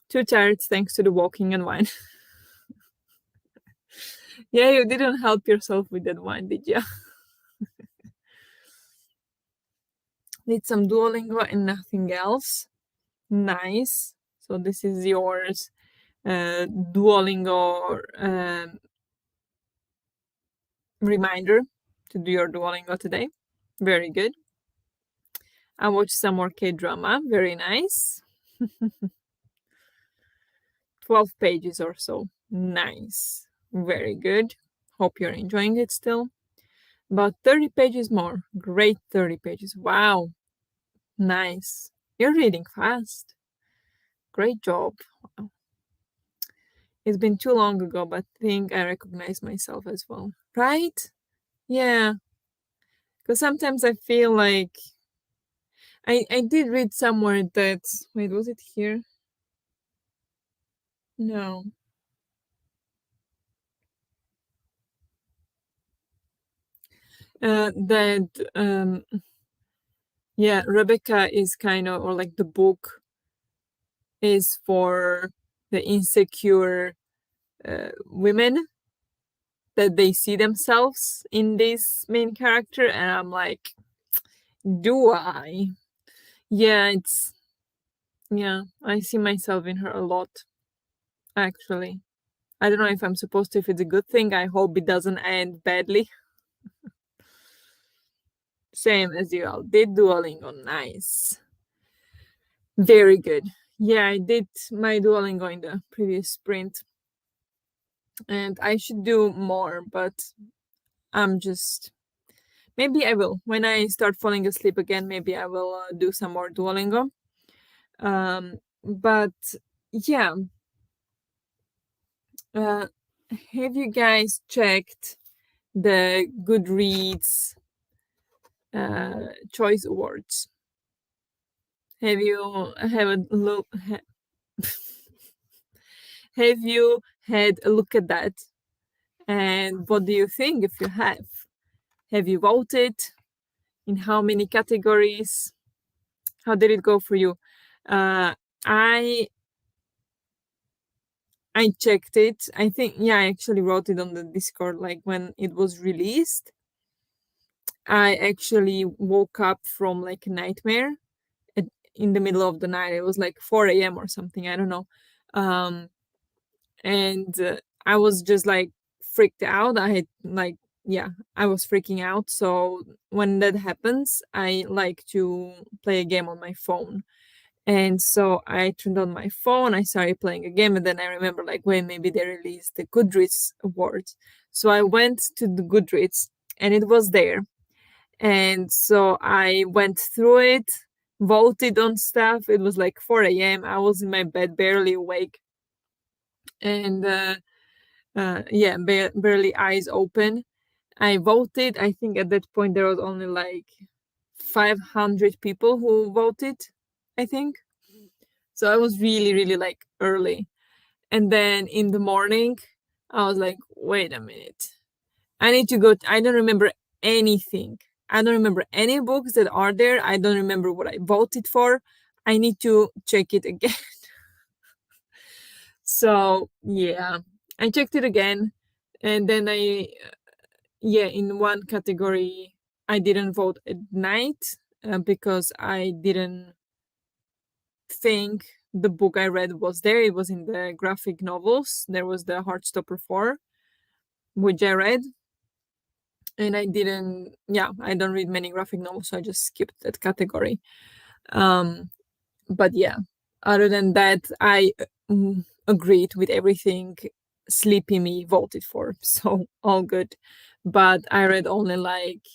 2 charts thanks to the walking and wine. Yeah, you didn't help yourself with that wine, did you? Did some Duolingo and nothing else. Nice. So this is yours. Duolingo reminder to do your Duolingo today. Very good. I watched some more K-drama. Very nice. 12 pages or so. Nice. Very good. Hope you're enjoying it still. About 30 pages more. Great 30 pages. Wow. Nice. You're reading fast. Great job. Wow. It's been too long ago, but I think I recognize myself as well. Right? Yeah. Because sometimes I feel like I did read somewhere that, wait, was it here? No. That yeah, Rebecca is kind of, or like the book is for the insecure women that they see themselves in this main character, and I'm like, do I? Yeah, I see myself in her a lot, actually. I don't know if I'm supposed to, if it's a good thing. I hope it doesn't end badly. Same as you all did Duolingo. Nice. Very good. Yeah, I did my Duolingo in the previous sprint. And I should do more, but I'm just, maybe I will. When I start falling asleep again, maybe I will do some more Duolingo. But yeah, have you guys checked the Goodreads Choice Awards? Have you have a look? Have you had a look at that? And what do you think if you have? Have you voted? In how many categories? How did it go for you? Uh, I I checked it. I think, yeah, I actually wrote it on the Discord, like when it was released. I actually woke up from like a nightmare in the middle of the night. It was like 4 a.m. or something. I don't know. And I was just like freaked out. I had like, yeah, I was freaking out. So when that happens, I like to play a game on my phone. And so I turned on my phone, I started playing a game, and then I remember like, wait, maybe they released the Goodreads Awards. So I went to the Goodreads and it was there. And so I went through it, voted on stuff. It was like 4 a.m. I was in my bed, barely awake. And yeah, barely eyes open. I voted. I think at that point there was only like 500 people who voted, I think. So I was really, really like early. And then in the morning, I was like, wait a minute. I need to go. I don't remember anything. I don't remember any books that are there. I don't remember what I voted for. I need to check it again. So yeah, I checked it again. And then yeah, in one category, I didn't vote at night. because I didn't think the book I read was there. It was in the graphic novels. There was the Heartstopper 4, which I read. And I didn't, yeah, I don't read many graphic novels, so I just skipped that category. Um, but yeah, other than that, I agreed with everything Sleepy Me voted for. So all good. But I read only like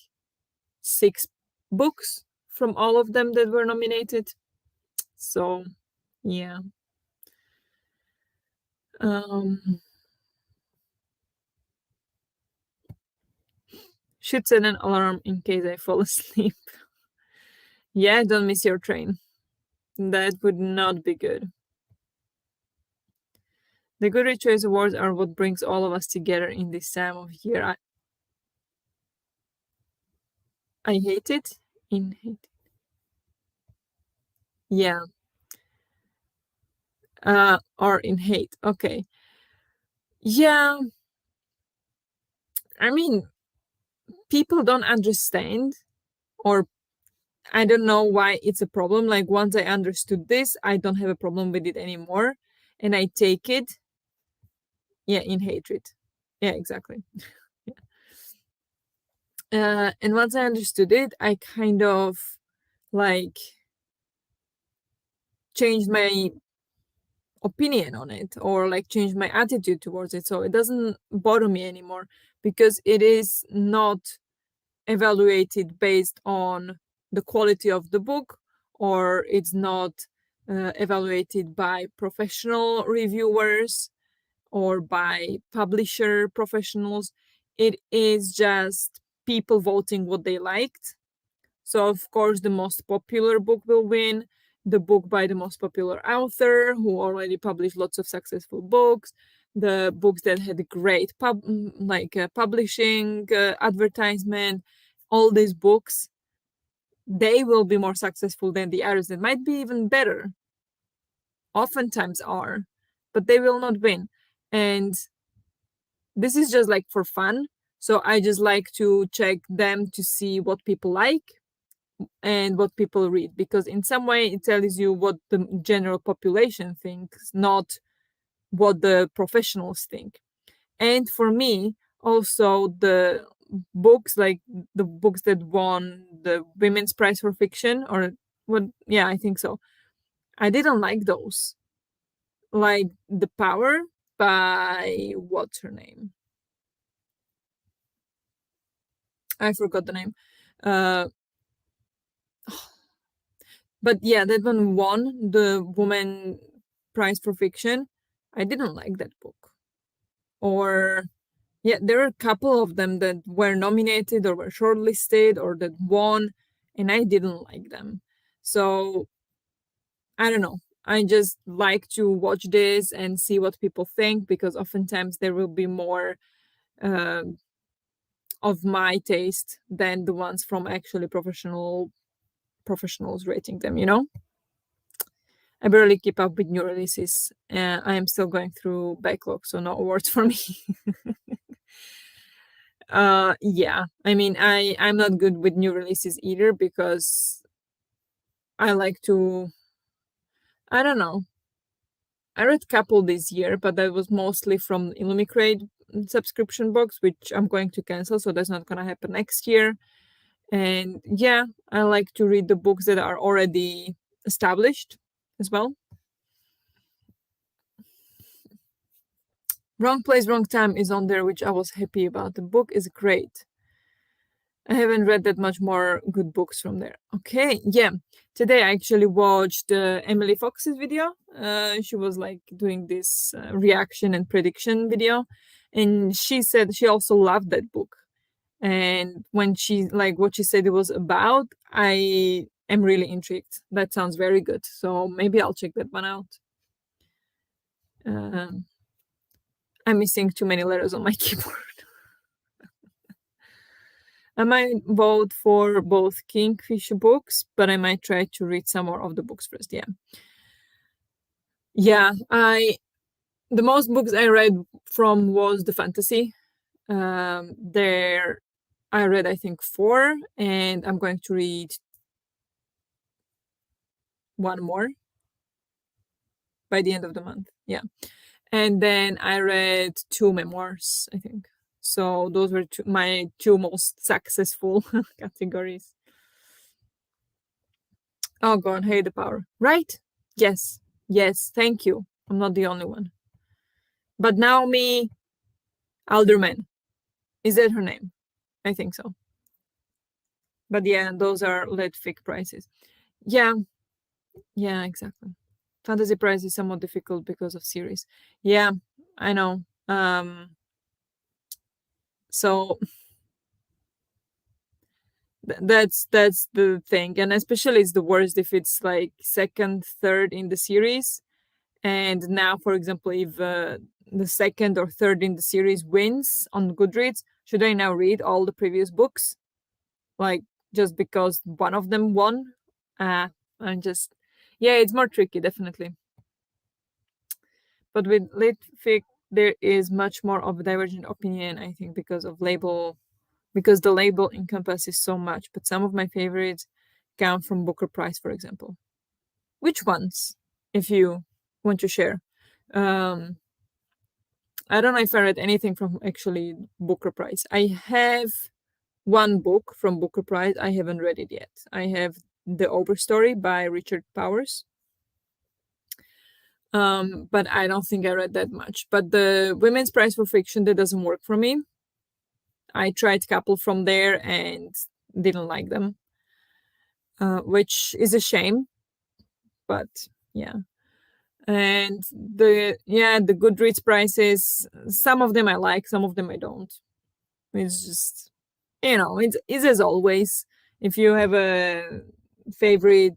6 books from all of them that were nominated. So yeah. Um, should set an alarm in case I fall asleep. Yeah, don't miss your train. That would not be good. The Goodreads Choice Awards are what brings all of us together in this time of year. I hate it. In hate. Yeah. Or in hate. Okay. Yeah. I mean, people don't understand, or I don't know why it's a problem. Like, once I understood this, I don't have a problem with it anymore. And I take it. Yeah, in hatred. Yeah, exactly. And once I understood it, I kind of like changed my opinion on it, or like change my attitude towards it, so it doesn't bother me anymore, because it is not evaluated based on the quality of the book, or it's not evaluated by professional reviewers or by publisher professionals. It is just people voting what they liked. So, of course, the most popular book will win, the book by the most popular author who already published lots of successful books, the books that had great publishing, advertisement, all these books, they will be more successful than the others that might be even better, oftentimes are, but they will not win. And this is just like for fun. So I just like to check them to see what people like and what people read, because in some way it tells you what the general population thinks, not what the professionals think. And for me also, the books, like the books that won the Women's Prize for Fiction, or what, yeah, I think so, I didn't like those, like The Power by, what's her name, I forgot the name. uh but yeah, that one won the Woman Prize for Fiction. I didn't like that book. Or yeah, there are a couple of them that were nominated or were shortlisted or that won, and I didn't like them. So I don't know. I just like to watch this and see what people think, because oftentimes there will be more uh, of my taste than the ones from actually professionals rating them. I barely keep up with new releases. I am still going through backlog, so no awards for me. Yeah, I mean, I'm not good with new releases either, because I like to, I don't know. I read couple this year, but that was mostly from Illumicrate subscription box, which I'm going to cancel, so that's not gonna happen next year. And yeah, I like to read the books that are already established as well. Wrong Place, Wrong Time is on there, which I was happy about. The book is great. I haven't read that much more good books from there. Okay, yeah. Today I actually watched Emily Fox's video. She was like doing this reaction and prediction video, and she said she also loved that book. And when she, like, what she said it was about, I am really intrigued. That sounds very good. So maybe I'll check that one out. I'm missing too many letters on my keyboard. I might vote for both Kingfisher books, but I might try to read some more of the books first. Yeah. Yeah, the most books I read from was the fantasy. There I read, I think, 4, and I'm going to read one more by the end of the month. Yeah. And then I read two memoirs, I think. So those were my two most successful categories. Oh God, hate the power. Right? Yes. Yes. Thank you. I'm not the only one. But Naomi Alderman. Is that her name? I think so. But yeah, those are lit fic prices. Yeah. Yeah, exactly. Fantasy price is somewhat difficult because of series. Yeah, I know. So that's the thing, and especially it's the worst if it's like second, third in the series, and now, for example, if the second or third in the series wins on Goodreads, should I now read all the previous books, like just because one of them won? I'm just, yeah, it's more tricky, definitely. But with lit fic, there is much more of a divergent opinion, I think, because the label encompasses so much. But some of my favorites come from Booker Prize, for example. Which ones, if you want to share? Um, I don't know if I read anything from actually Booker Prize. I have one book from Booker Prize. I haven't read it yet. I have The Overstory by Richard Powers. But I don't think I read that much. But the Women's Prize for Fiction, that doesn't work for me. I tried a couple from there and didn't like them, which is a shame. But yeah, and the Goodreads prices. Some of them I like, some of them I don't. It's just, it's as always. If you have a favorite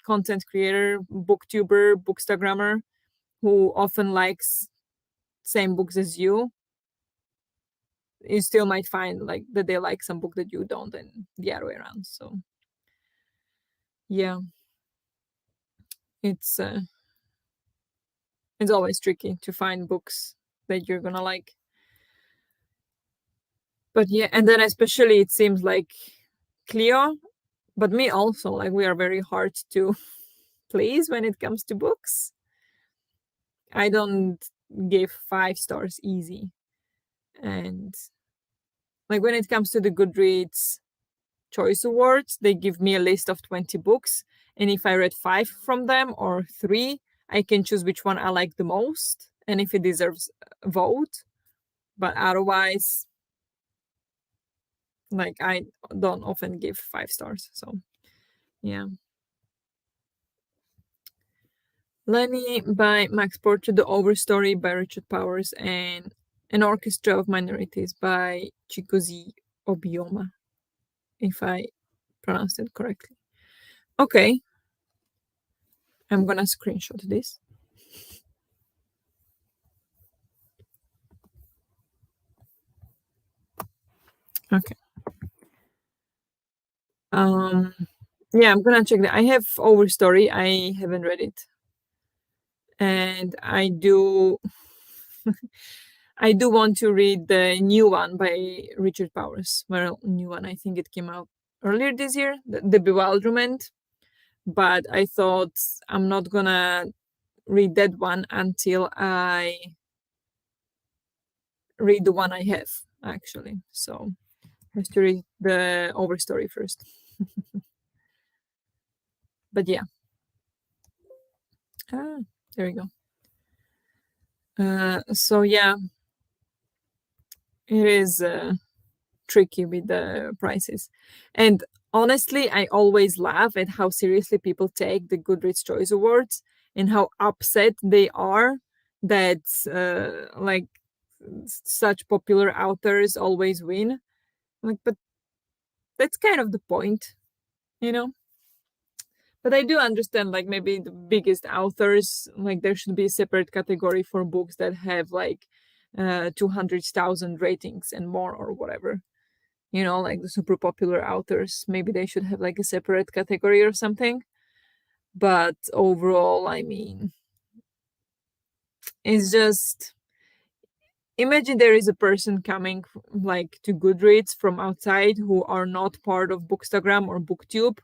content creator, booktuber, bookstagrammer who often likes same books as you still might find like that they like some book that you don't, and the other way around. So yeah, it's uh, it's always tricky to find books that you're gonna like. But yeah, and then especially it seems like Cleo, but me also, like we are very hard to please when it comes to books. I don't give 5 stars easy. And like when it comes to the Goodreads Choice Awards, they give me a list of 20 books. And if I read 5 from them or 3, I can choose which one I like the most and if it deserves a vote. But otherwise, like I don't often give 5 stars. So yeah. Lenny by Max Porter, The Overstory by Richard Powers, and An Orchestra of Minorities by Chikozi Obioma, if I pronounced it correctly. Okay, I'm gonna screenshot this. Okay. Yeah, I'm gonna check that. I have Overstory. I haven't read it, and I do. I do want to read the new one by Richard Powers. Well, new one. I think it came out earlier this year. The Bewilderment. But I thought I'm not gonna read that one until I read the one I have actually. So I have to read the Overstory first. But yeah, there we go. So yeah, it is tricky with the prices, and honestly, I always laugh at how seriously people take the Goodreads Choice Awards and how upset they are that like such popular authors always win. Like, but that's kind of the point, you know? But I do understand, like, maybe the biggest authors, like, there should be a separate category for books that have, like, 200,000 ratings and more or whatever. Like the super popular authors. Maybe they should have, like, a separate category or something. But overall, I mean, it's just imagine there is a person coming like to Goodreads from outside who are not part of Bookstagram or Booktube,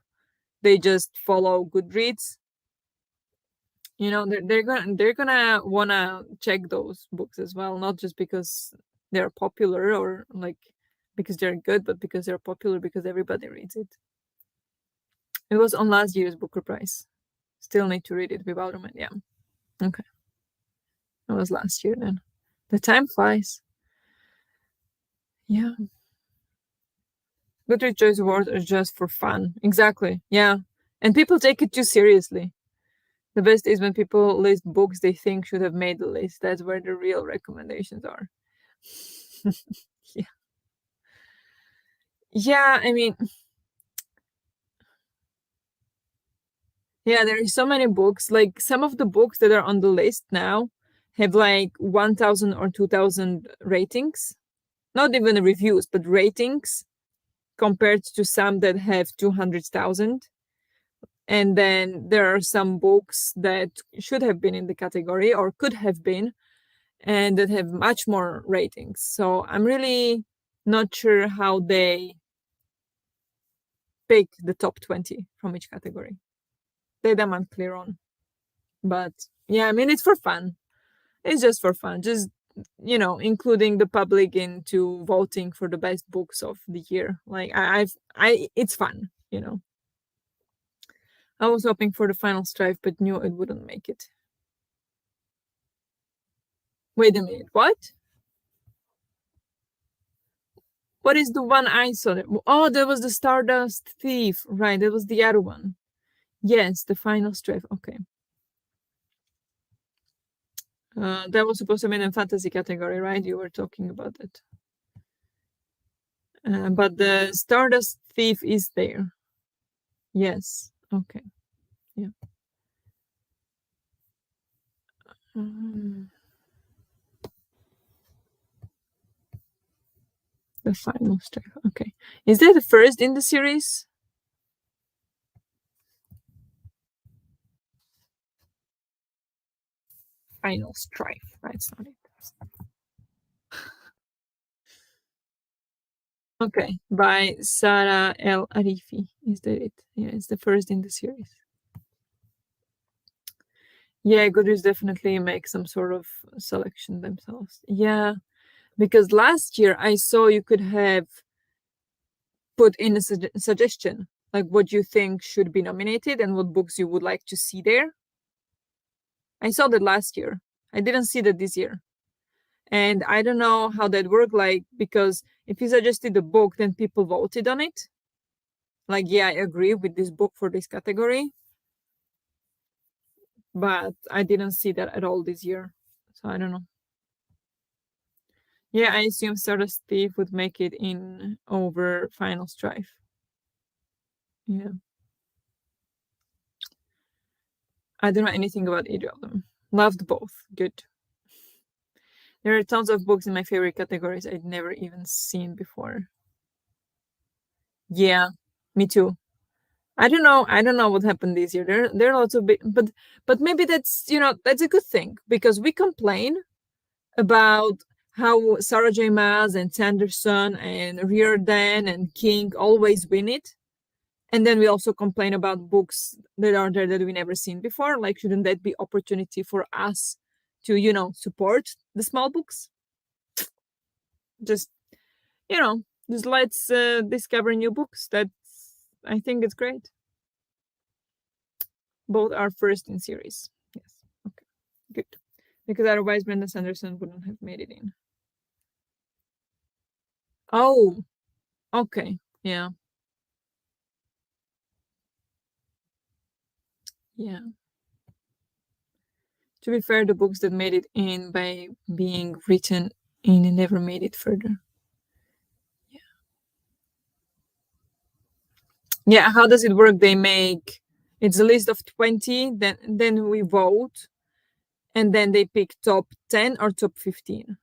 they just follow Goodreads, they're gonna wanna check those books as well, not just because they're popular or like because they're good, but because they're popular because everybody reads it. It was on last year's Booker Prize. Still need to read it without a yeah. Okay. It was last year then. The time flies. Yeah. Goodreads Choice Awards are just for fun. Exactly. Yeah. And people take it too seriously. The best is when people list books they think should have made the list. That's where the real recommendations are. Yeah. Yeah, I mean, yeah, there are so many books. Like some of the books that are on the list now have like 1,000 or 2,000 ratings. Not even reviews, but ratings compared to some that have 200,000. And then there are some books that should have been in the category or could have been and that have much more ratings. So I'm really not sure how they pick the top 20 from each category. That I'm unclear on. But yeah, I mean, it's for fun. It's just for fun. Just, including the public into voting for the best books of the year. Like it's fun. I was hoping for the final strife, but knew it wouldn't make it. Wait a minute, what? What is the one I saw? Oh, that was the Stardust Thief. Right, that was the other one. Yes, the final strife. Okay. That was supposed to be in the fantasy category, right? You were talking about it. But the Stardust Thief is there. Yes. Okay. Yeah. Um, the final strife. Okay. Is that the first in the series? Final strife. Right, it's not it. Okay. By Sarah El Arifi. Is that it? Yeah, it's the first in the series. Yeah, Goodreads definitely make some sort of selection themselves. Yeah, because last year I saw you could have put in a suggestion, like what you think should be nominated and what books you would like to see there. I saw that last year. I didn't see that this year. And I don't know how that worked, like, because if you suggested a book, then people voted on it. Like, yeah, I agree with this book for this category. But I didn't see that at all this year. So I don't know. Yeah, I assume Stardust Thief would make it in over Final Strife. Yeah. I don't know anything about either of them. Loved both. Good. There are tons of books in my favorite categories I'd never even seen before. Yeah, me too. I don't know. I don't know what happened this year. There are lots of big, but maybe that's a good thing because we complain about how Sarah J. Maas and Sanderson and Riordan and King always win it. And then we also complain about books that are there that we never seen before. Like, shouldn't that be opportunity for us to, support the small books? Just, just let's discover new books. I think it's great. Both are first in series. Yes. Okay. Good. Because otherwise Brandon Sanderson wouldn't have made it in. Oh, okay. Yeah. Yeah. To be fair, the books that made it in by being written in and never made it further. Yeah. Yeah. How does it work? It's a list of 20, then we vote, and then they pick top 10 or top 15.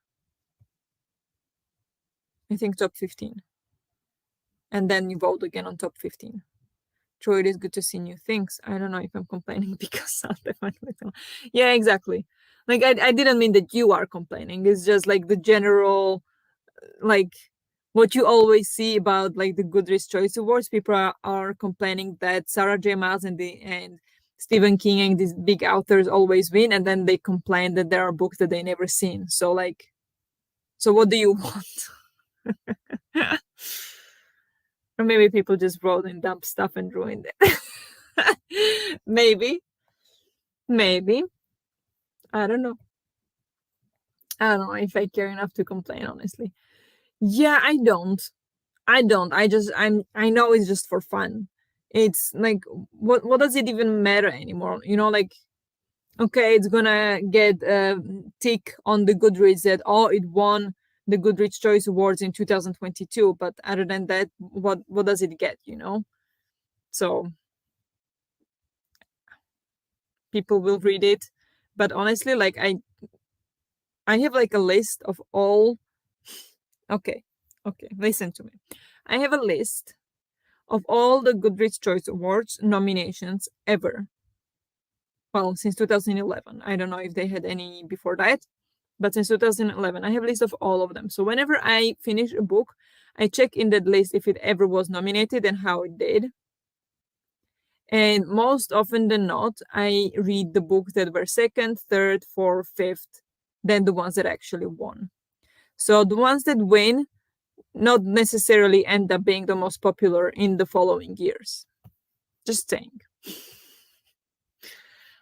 I think top 15. And then you vote again on top 15. True, it is good to see new things. I don't know if I'm complaining because I'll definitely tell. Yeah, exactly. Like I didn't mean that you are complaining. It's just like the general, like what you always see about like the Goodreads Choice Awards, people are complaining that Sarah J. Maas and Stephen King and these big authors always win, and then they complain that there are books that they never seen. So like, so what do you want? Or maybe people just wrote in dumb stuff and ruined it. Maybe. I don't know. I don't know if I care enough to complain, honestly. Yeah, I don't. I know it's just for fun. It's like what does it even matter anymore? Like, okay, it's gonna get a tick on the Goodreads that it won the Goodreads Choice Awards in 2022, but other than that, what does it get? So people will read it. But honestly, like I have like a list of all. Okay, listen to me. I have a list of all the Goodreads Choice Awards nominations ever. Well, since 2011. I don't know if they had any before that, but since 2011, I have a list of all of them. So whenever I finish a book, I check in that list if it ever was nominated and how it did. And most often than not, I read the books that were second, third, fourth, fifth, than the ones that actually won. So the ones that win not necessarily end up being the most popular in the following years. Just saying.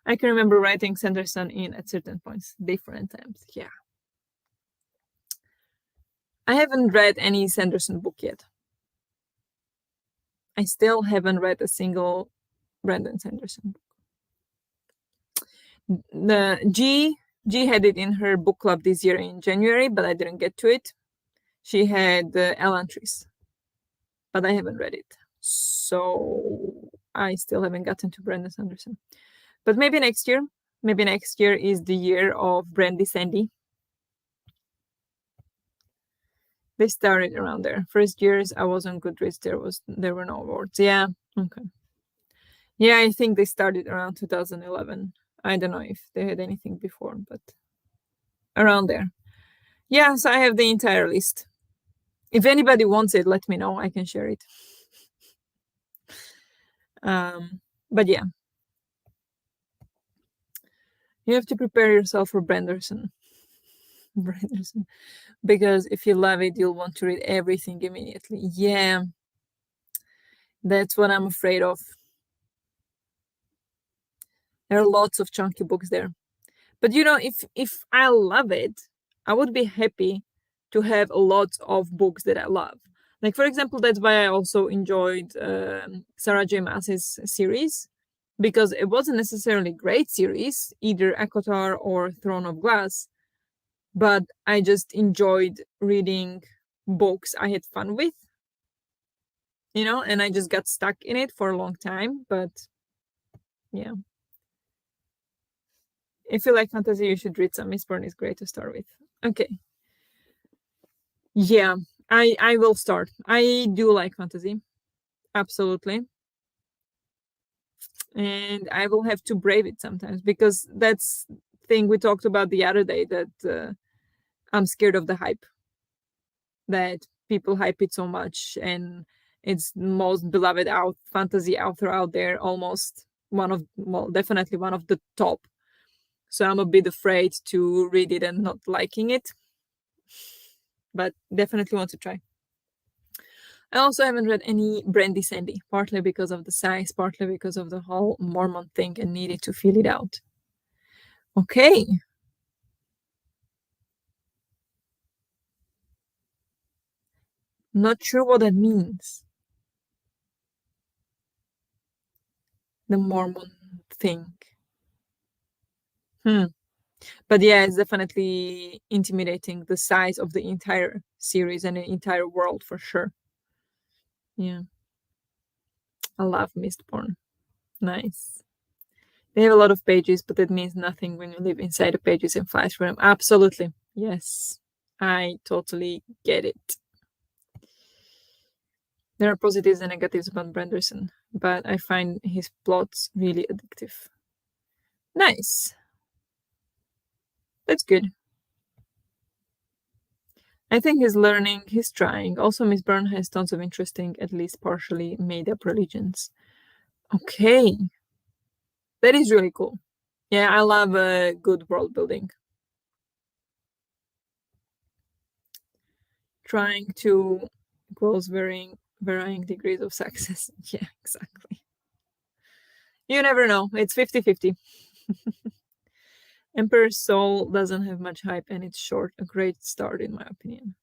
I can remember writing Sanderson in at certain points, different times. Yeah. I haven't read any Sanderson book yet. I still haven't read a single Brandon Sanderson book. The G had it in her book club this year in January, but I didn't get to it. She had Elantris, but I haven't read it. So I still haven't gotten to Brandon Sanderson. But maybe next year. Maybe next year is the year of Brandy Sandy. They started around there. First years I was on Goodreads, there were no awards. Yeah. Okay. Yeah, I think they started around 2011. I don't know if they had anything before, but around there. Yeah, so I have the entire list. If anybody wants it, let me know. I can share it. But yeah, you have to prepare yourself for Branderson. Branderson. Because if you love it, you'll want to read everything immediately. Yeah, that's what I'm afraid of. There are lots of chunky books there. But if I love it, I would be happy to have a lot of books that I love. Like, for example, that's why I also enjoyed Sarah J. Maas's series, because it wasn't necessarily a great series, either ACOTAR or Throne of Glass, but I just enjoyed reading books I had fun with, and I just got stuck in it for a long time. But yeah. If you like fantasy, you should read some. Mistborn is great to start with. Okay. Yeah, I will start. I do like fantasy. Absolutely. And I will have to brave it sometimes, because that's thing we talked about the other day, that I'm scared of the hype. That people hype it so much, and it's the most beloved fantasy author out there, almost definitely one of the top. So I'm a bit afraid to read it and not liking it, but definitely want to try. I also haven't read any Brandy Sandy, partly because of the size, partly because of the whole Mormon thing, and needed to feel it out. Okay. Not sure what that means. The Mormon thing. But yeah, it's definitely intimidating, the size of the entire series and the entire world, for sure. Yeah. I love Mistborn. Nice. They have a lot of pages, but it means nothing when you live inside the pages and flash through them. Absolutely. Yes. I totally get it. There are positives and negatives about Branderson, but I find his plots really addictive. Nice. That's good. I think he's learning, he's trying. Also, Miss Byrne has tons of interesting, at least partially made up religions. Okay. That is really cool. Yeah, I love good world building. Trying to equals varying degrees of success. Yeah, exactly. You never know. It's 50-50. Emperor's Soul doesn't have much hype and it's short. A great start, in my opinion.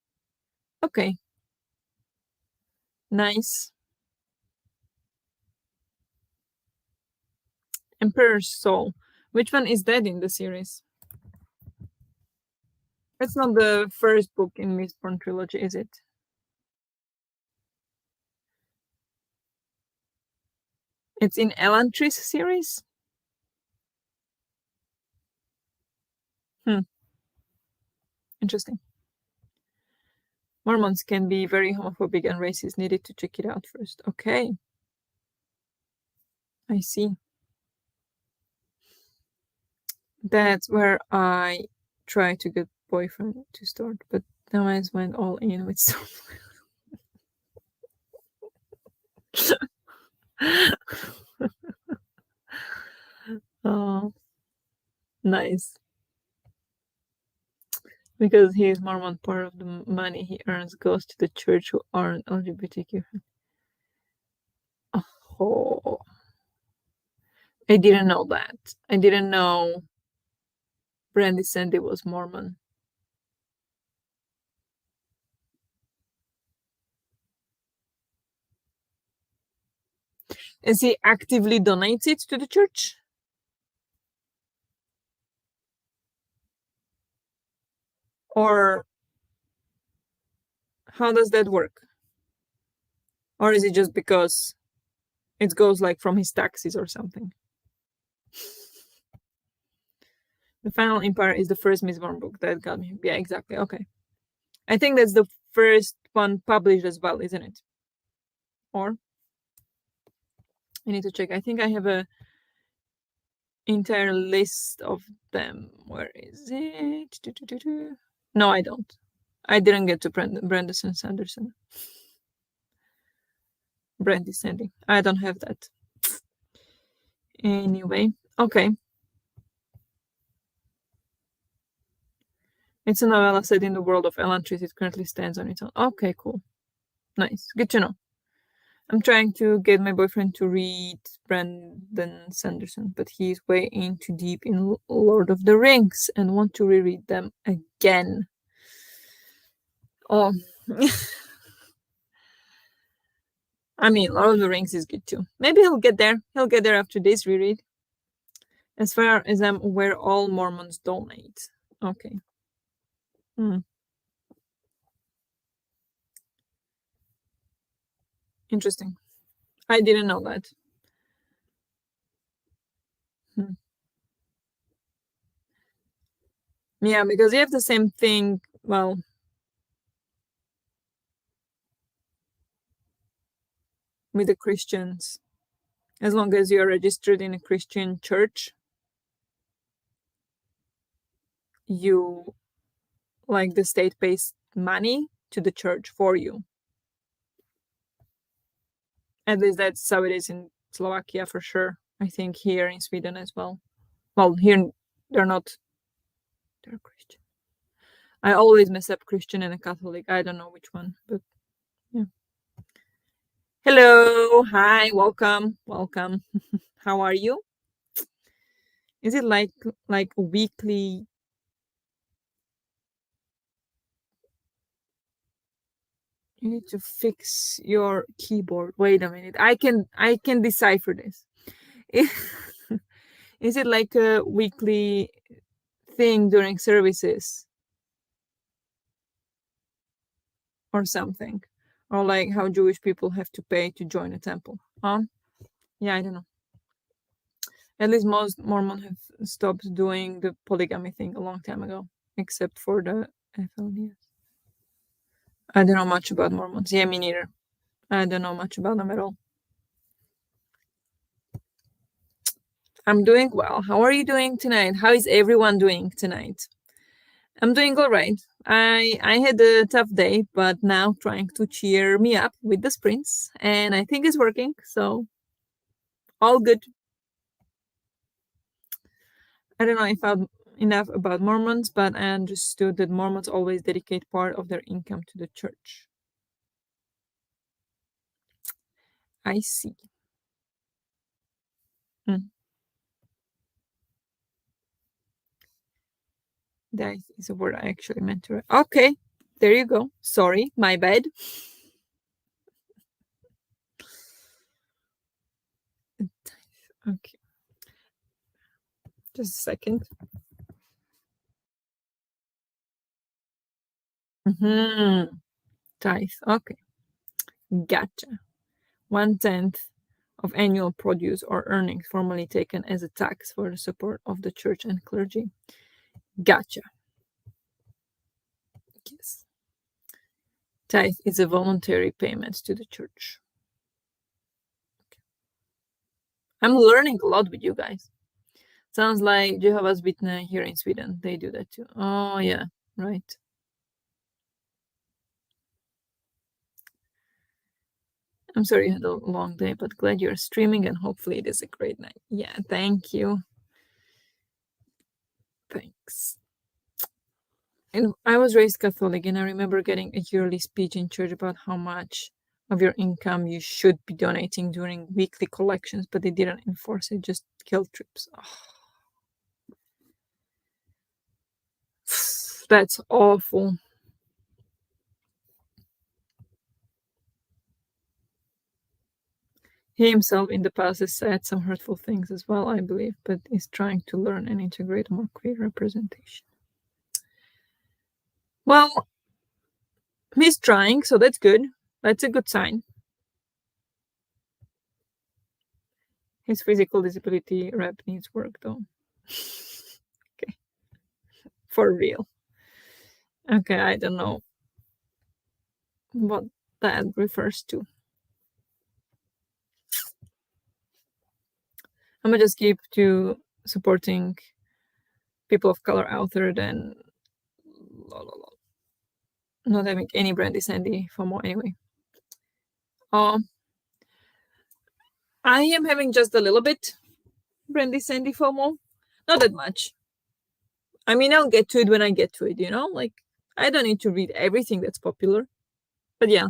Okay. Nice. Emperor's Soul. Which one is that in the series? It's not the first book in Mistborn trilogy, is it? It's in Elantris series? Hmm. Interesting. Mormons can be very homophobic and racist. Needed to check it out first. Okay. I see. That's where I try to get boyfriend to start, but now I just went all in with stuff. Oh, nice. Because he is Mormon, part of the money he earns goes to the church who aren't LGBTQ. Oh, I didn't know that. I didn't know Brandy Sandy was Mormon. Is he actively donates it to the church? Or how does that work? Or is it just because it goes like from his taxes or something? The Final Empire is the first Miss Born book that got me. Yeah, exactly. Okay. I think that's the first one published as well, isn't it? Or I need to check. I think I have a entire list of them. Where is it? No, I don't. I didn't get to Brandon Sanderson. Brandy Sandy. I don't have that. Anyway, okay. It's a novella set in the world of Elantris. It currently stands on its own. Okay, cool. Nice. Good to know. I'm trying to get my boyfriend to read Brandon Sanderson, but he's way in too deep in Lord of the Rings and want to reread them again. Oh, I mean, Lord of the Rings is good too. Maybe he'll get there. He'll get there after this reread. As far as I'm aware, all Mormons donate. Okay. Hmm. Interesting. I didn't know that. Hmm. Yeah, because you have the same thing. Well, with the Christians, as long as you're registered in a Christian church, you like the state pays money to the church for you. At least that's how it is in Slovakia for sure. I think here in Sweden as well. Well, here they're not. They're Christian. I always mess up Christian and a Catholic. I don't know which one, but yeah. Hello, hi, welcome. How are you? Is it like a weekly? You need to fix your keyboard. Wait a minute. I can decipher this. Is it like a weekly thing during services or something? Or like how Jewish people have to pay to join a temple? Huh? Yeah, I don't know. At least most Mormons have stopped doing the polygamy thing a long time ago, except for the FLDS. I don't know much about Mormons. Yeah, me neither. I don't know much about them at all. I'm doing well. How are you doing tonight? How is everyone doing tonight? I'm doing all right. I had a tough day, but now trying to cheer me up with the sprints, and I think it's working. So all good. I don't know if I'm enough about Mormons, but I understood that Mormons always dedicate part of their income to the church. I see. Mm. That is a word I actually meant to write. Okay, there you go. Sorry, my bad. Okay, just a second. Mm-hmm. Tithe. Okay, gotcha. 1/10 of annual produce or earnings formally taken as a tax for the support of the church and clergy. Gotcha. Yes. Tithe is a voluntary payment to the church. I'm learning a lot with you guys. Sounds like Jehovah's Witness here in Sweden. They do that too. Oh, yeah, right. I'm sorry you had a long day, but glad you're streaming and hopefully it is a great night. Yeah, thank you. Thanks. And I was raised Catholic, and I remember getting a yearly speech in church about how much of your income you should be donating during weekly collections, but they didn't enforce it, just guilt trips. Oh, that's awful. He himself in the past has said some hurtful things as well, I believe, but is trying to learn and integrate more queer representation. Well, he's trying, so that's good. That's a good sign. His physical disability rep needs work, though. Okay, for real. Okay, I don't know what that refers to. I'm gonna just keep to supporting people of color out there than not having any Brandy Sandy FOMO anyway. I am having just a little bit Brandy Sandy FOMO, not that much. I mean, I'll get to it when I get to it, you know? Like, I don't need to read everything that's popular. But yeah,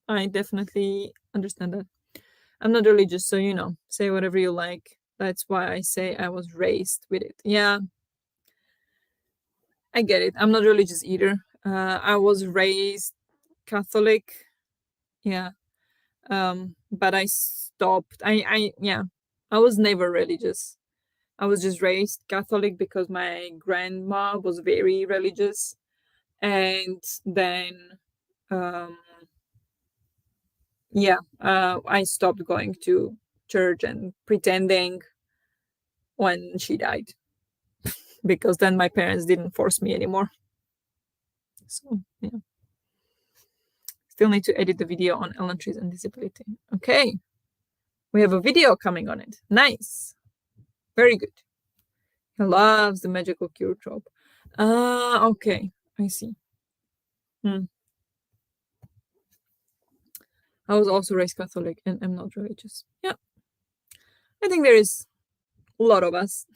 I definitely understand that. I'm not religious, so, say whatever you like. That's why I say I was raised with it. Yeah, I get it. I'm not religious either. I was raised Catholic. Yeah. But I stopped. Yeah, I was never religious. I was just raised Catholic because my grandma was very religious. And then, um, yeah, I stopped going to church and pretending when she died because then my parents didn't force me anymore. So, yeah. Still need to edit the video on elementary and disability. Okay. We have a video coming on it. Nice. Very good. He loves the magical cure trope. Okay. I see. Hmm. I was also raised Catholic and am not religious. Yeah. I think there is a lot of us.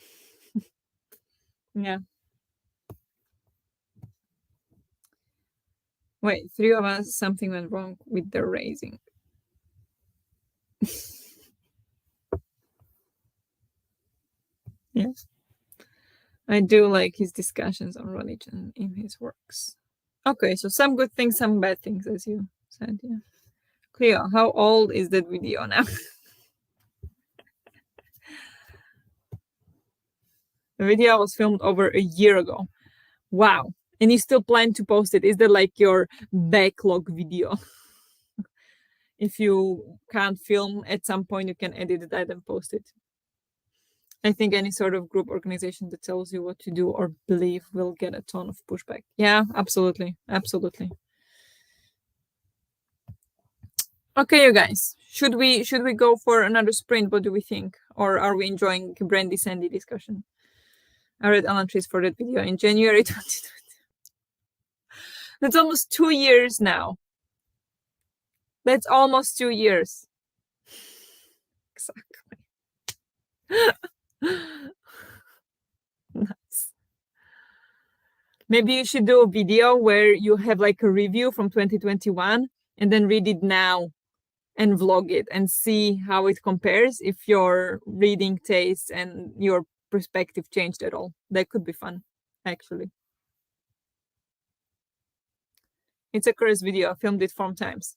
Yeah. Wait, three of us, something went wrong with the raising. Yes. I do like his discussions on religion in his works. Okay, so some good things, some bad things, as you said. Yeah. Cleo, how old is that video now? The video was filmed over a year ago. Wow. And you still plan to post it? Is that like your backlog video? If you can't film at some point, you can edit it and post it. I think any sort of group organization that tells you what to do or believe will get a ton of pushback. Yeah, absolutely. Absolutely. Okay, you guys. Should we go for another sprint? What do we think? Or are we enjoying Brandy Sandy discussion? I read Alan Trees for that video in January 2020. That's almost 2 years now. That's almost 2 years. Exactly. Nice. Maybe you should do a video where you have like a review from 2021 and then read it now and vlog it and see how it compares if your reading taste and your perspective changed at all. That could be fun, actually. It's a curse video. I filmed it 4 times.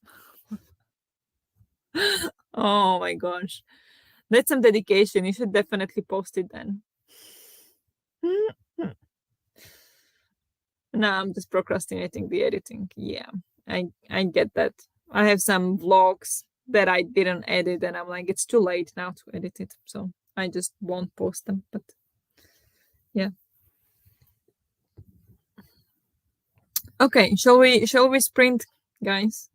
Oh my gosh. That's some dedication. You should definitely post it then. No, I'm just procrastinating the editing. Yeah, I get that. I have some vlogs that I didn't edit, and I'm like, it's too late now to edit it, so I just won't post them. But yeah. Okay, shall we sprint, guys?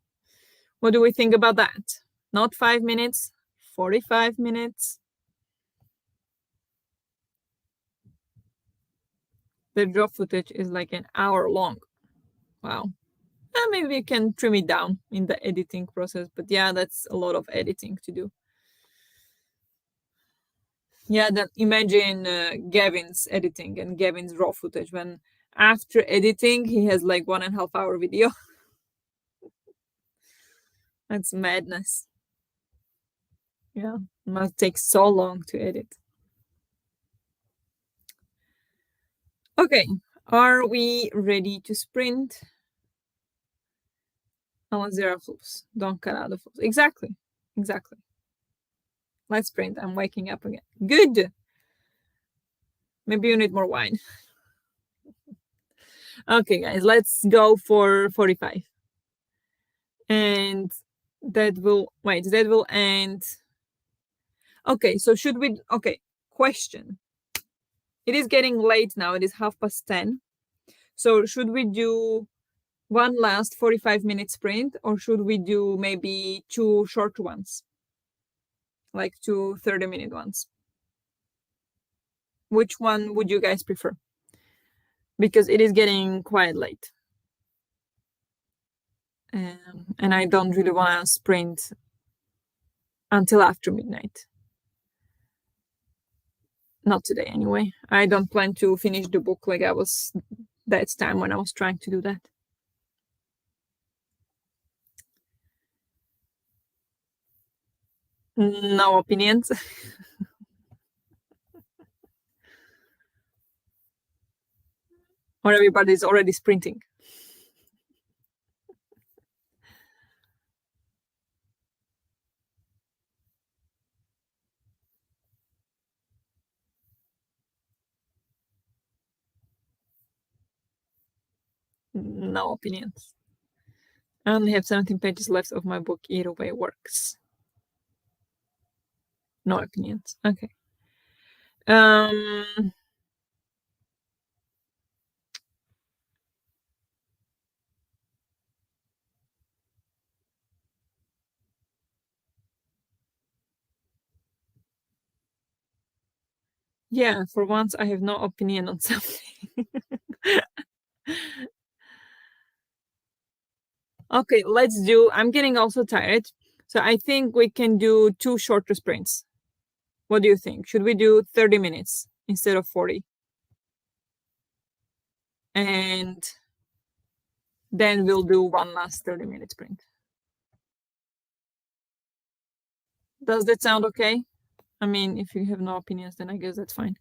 What do we think about that? Not 5 minutes, 45 minutes. The drop footage is like an hour long. Wow. Maybe we can trim it down in the editing process, but yeah, that's a lot of editing to do. Yeah, then imagine Gavin's editing and Gavin's raw footage when after editing he has like 1.5 hour video. That's madness. Yeah, must take so long to edit. Okay, are we ready to sprint? Unless there are fools. Don't cut out the fools. Exactly. Exactly. Let's sprint. I'm waking up again. Good. Maybe you need more wine. Okay, guys, let's go for 45. And that will end. Okay, so should we question. It is getting late now. It is 10:30. So should we do one last 45-minute sprint or should we do maybe two short ones? Like two 30-minute ones? Which one would you guys prefer? Because it is getting quite late. And I don't really want to sprint until after midnight. Not today, anyway. I don't plan to finish the book like I was that time when I was trying to do that. No opinions. Or everybody's already sprinting. No opinions. I only have 17 pages left of my book. Either way works. No opinions. Okay. Yeah, for once I have no opinion on something. Okay, let's do. I'm getting also tired. So I think we can do two shorter sprints. What do you think? Should we do 30 minutes instead of 40? And then we'll do one last 30-minute sprint. Does that sound okay? I mean, if you have no opinions, then I guess that's fine.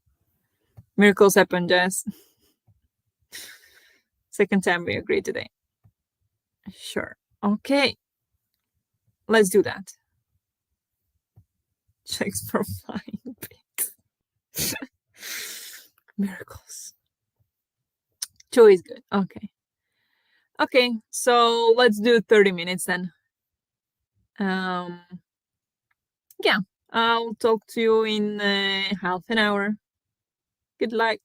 Miracles happen, Jess. Second time we agree today. Sure. Okay. Let's do that. Checks for flying pigs. Miracles. Two is good. Okay. Okay, so let's do 30 minutes then. Yeah, I'll talk to you in half an hour. Good luck.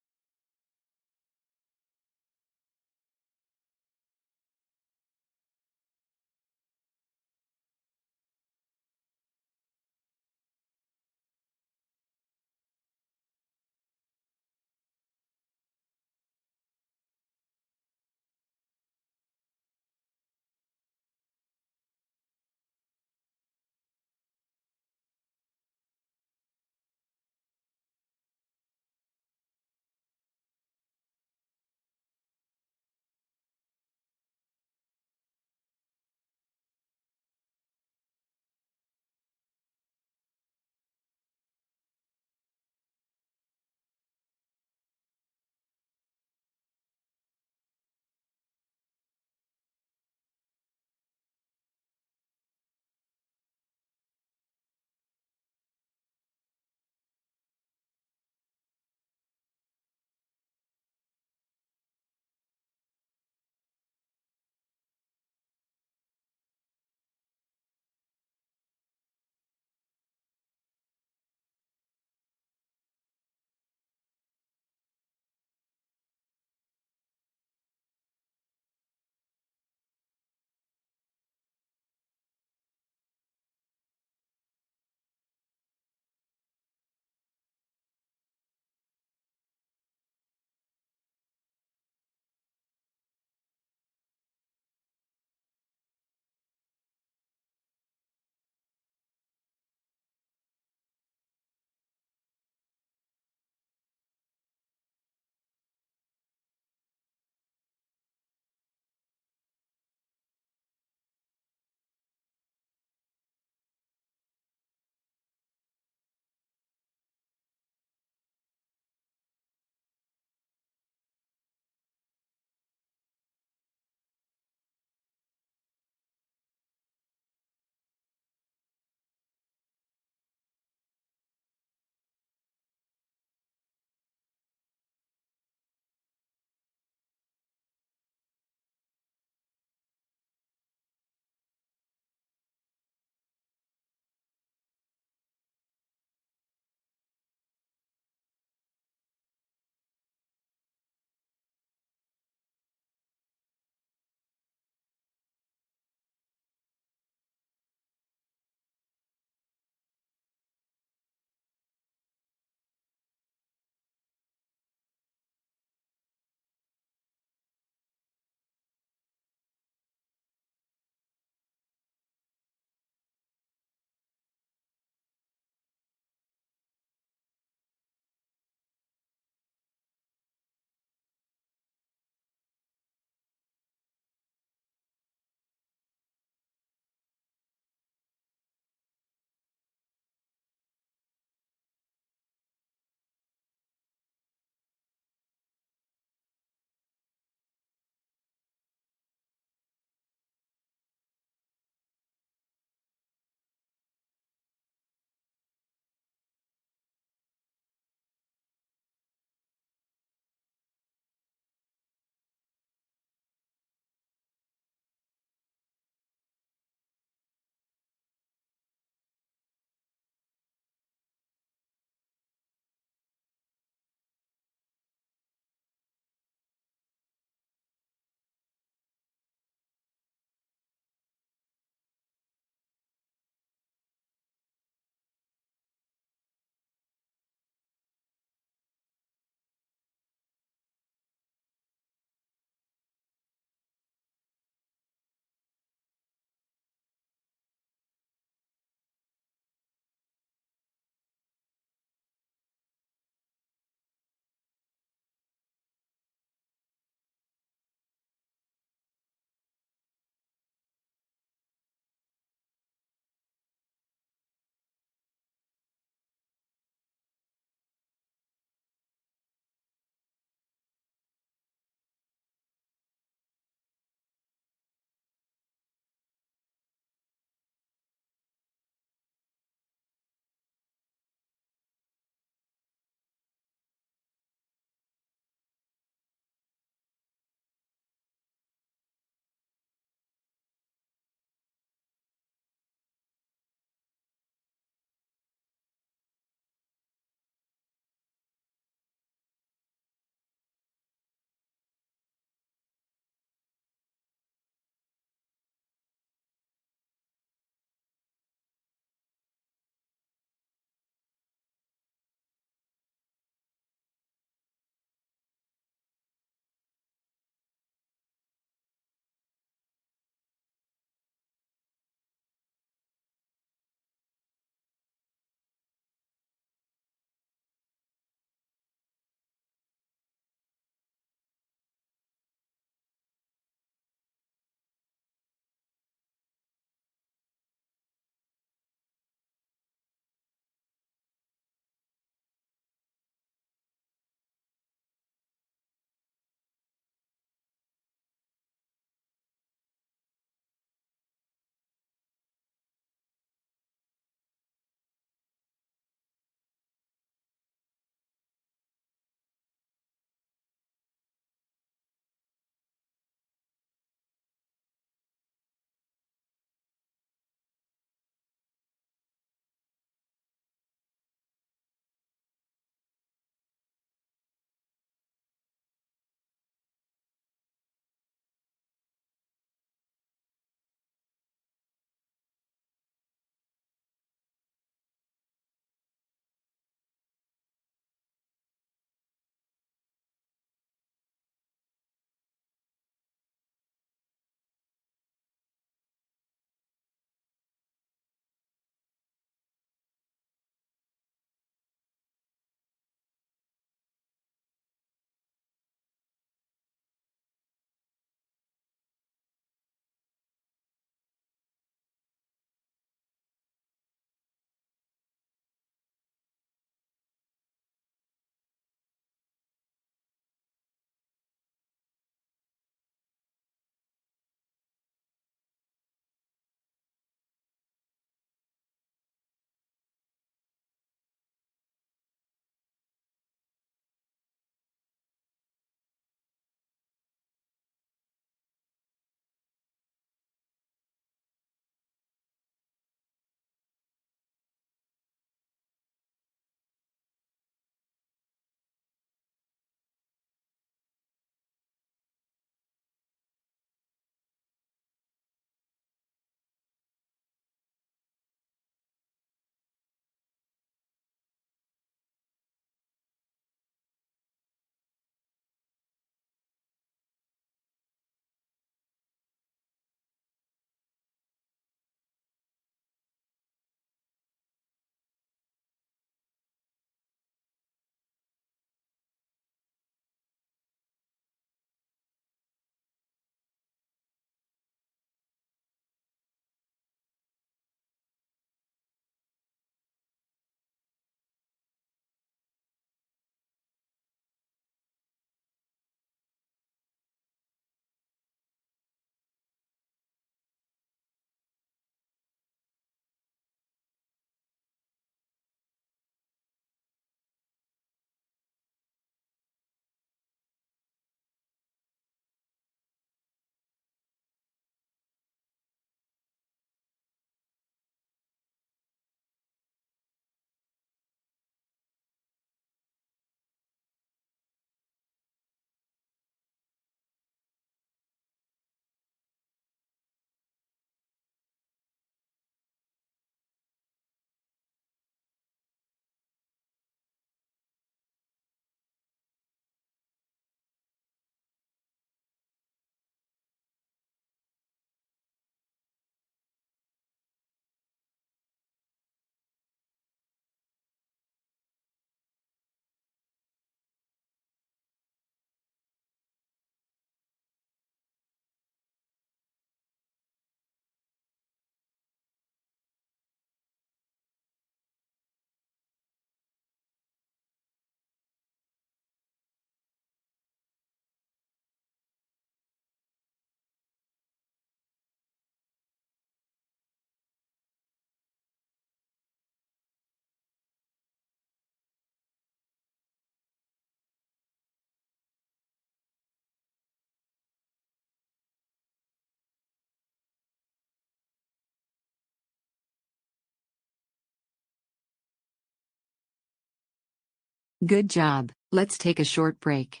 Good job. Let's take a short break.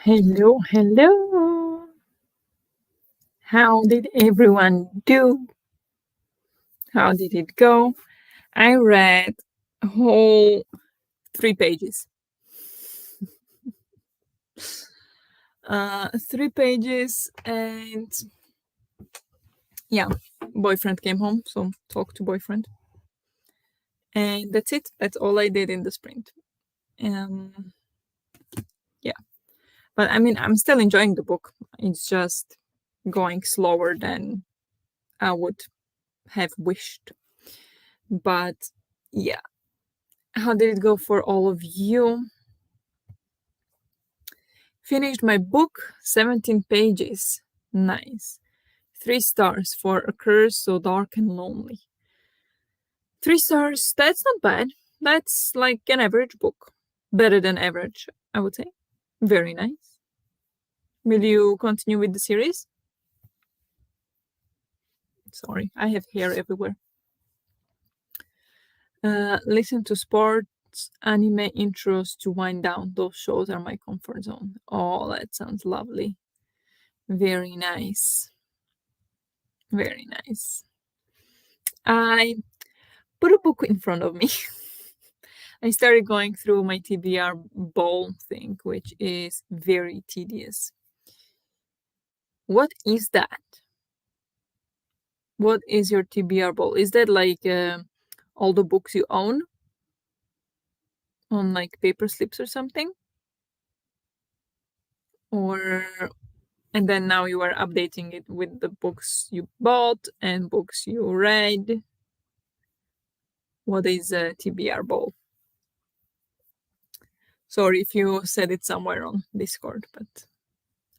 Hello, hello. How did everyone do? How did it go? I read a whole 3 pages. 3 pages, and yeah, boyfriend came home, so talk to boyfriend. And that's it. That's all I did in the sprint. Yeah. But I mean, I'm still enjoying the book. It's just going slower than I would have wished. But yeah. How did it go for all of you? Finished my book, 17 pages. Nice. 3 stars for A Curse So Dark and Lonely. 3 stars, that's not bad. That's like an average book. Better than average, I would say. Very nice. Will you continue with the series? Sorry, I have hair everywhere. Listen to sports anime intros to wind down. Those shows are my comfort zone. Oh, that sounds lovely. Very nice. Very nice. I put a book in front of me. I started going through my TBR bowl thing, which is very tedious. What is that? What is your TBR bowl? Is that like all the books you own on like paper slips or something? Or and then now you are updating it with the books you bought and books you read? What is a TBR bowl? Sorry if you said it somewhere on Discord, but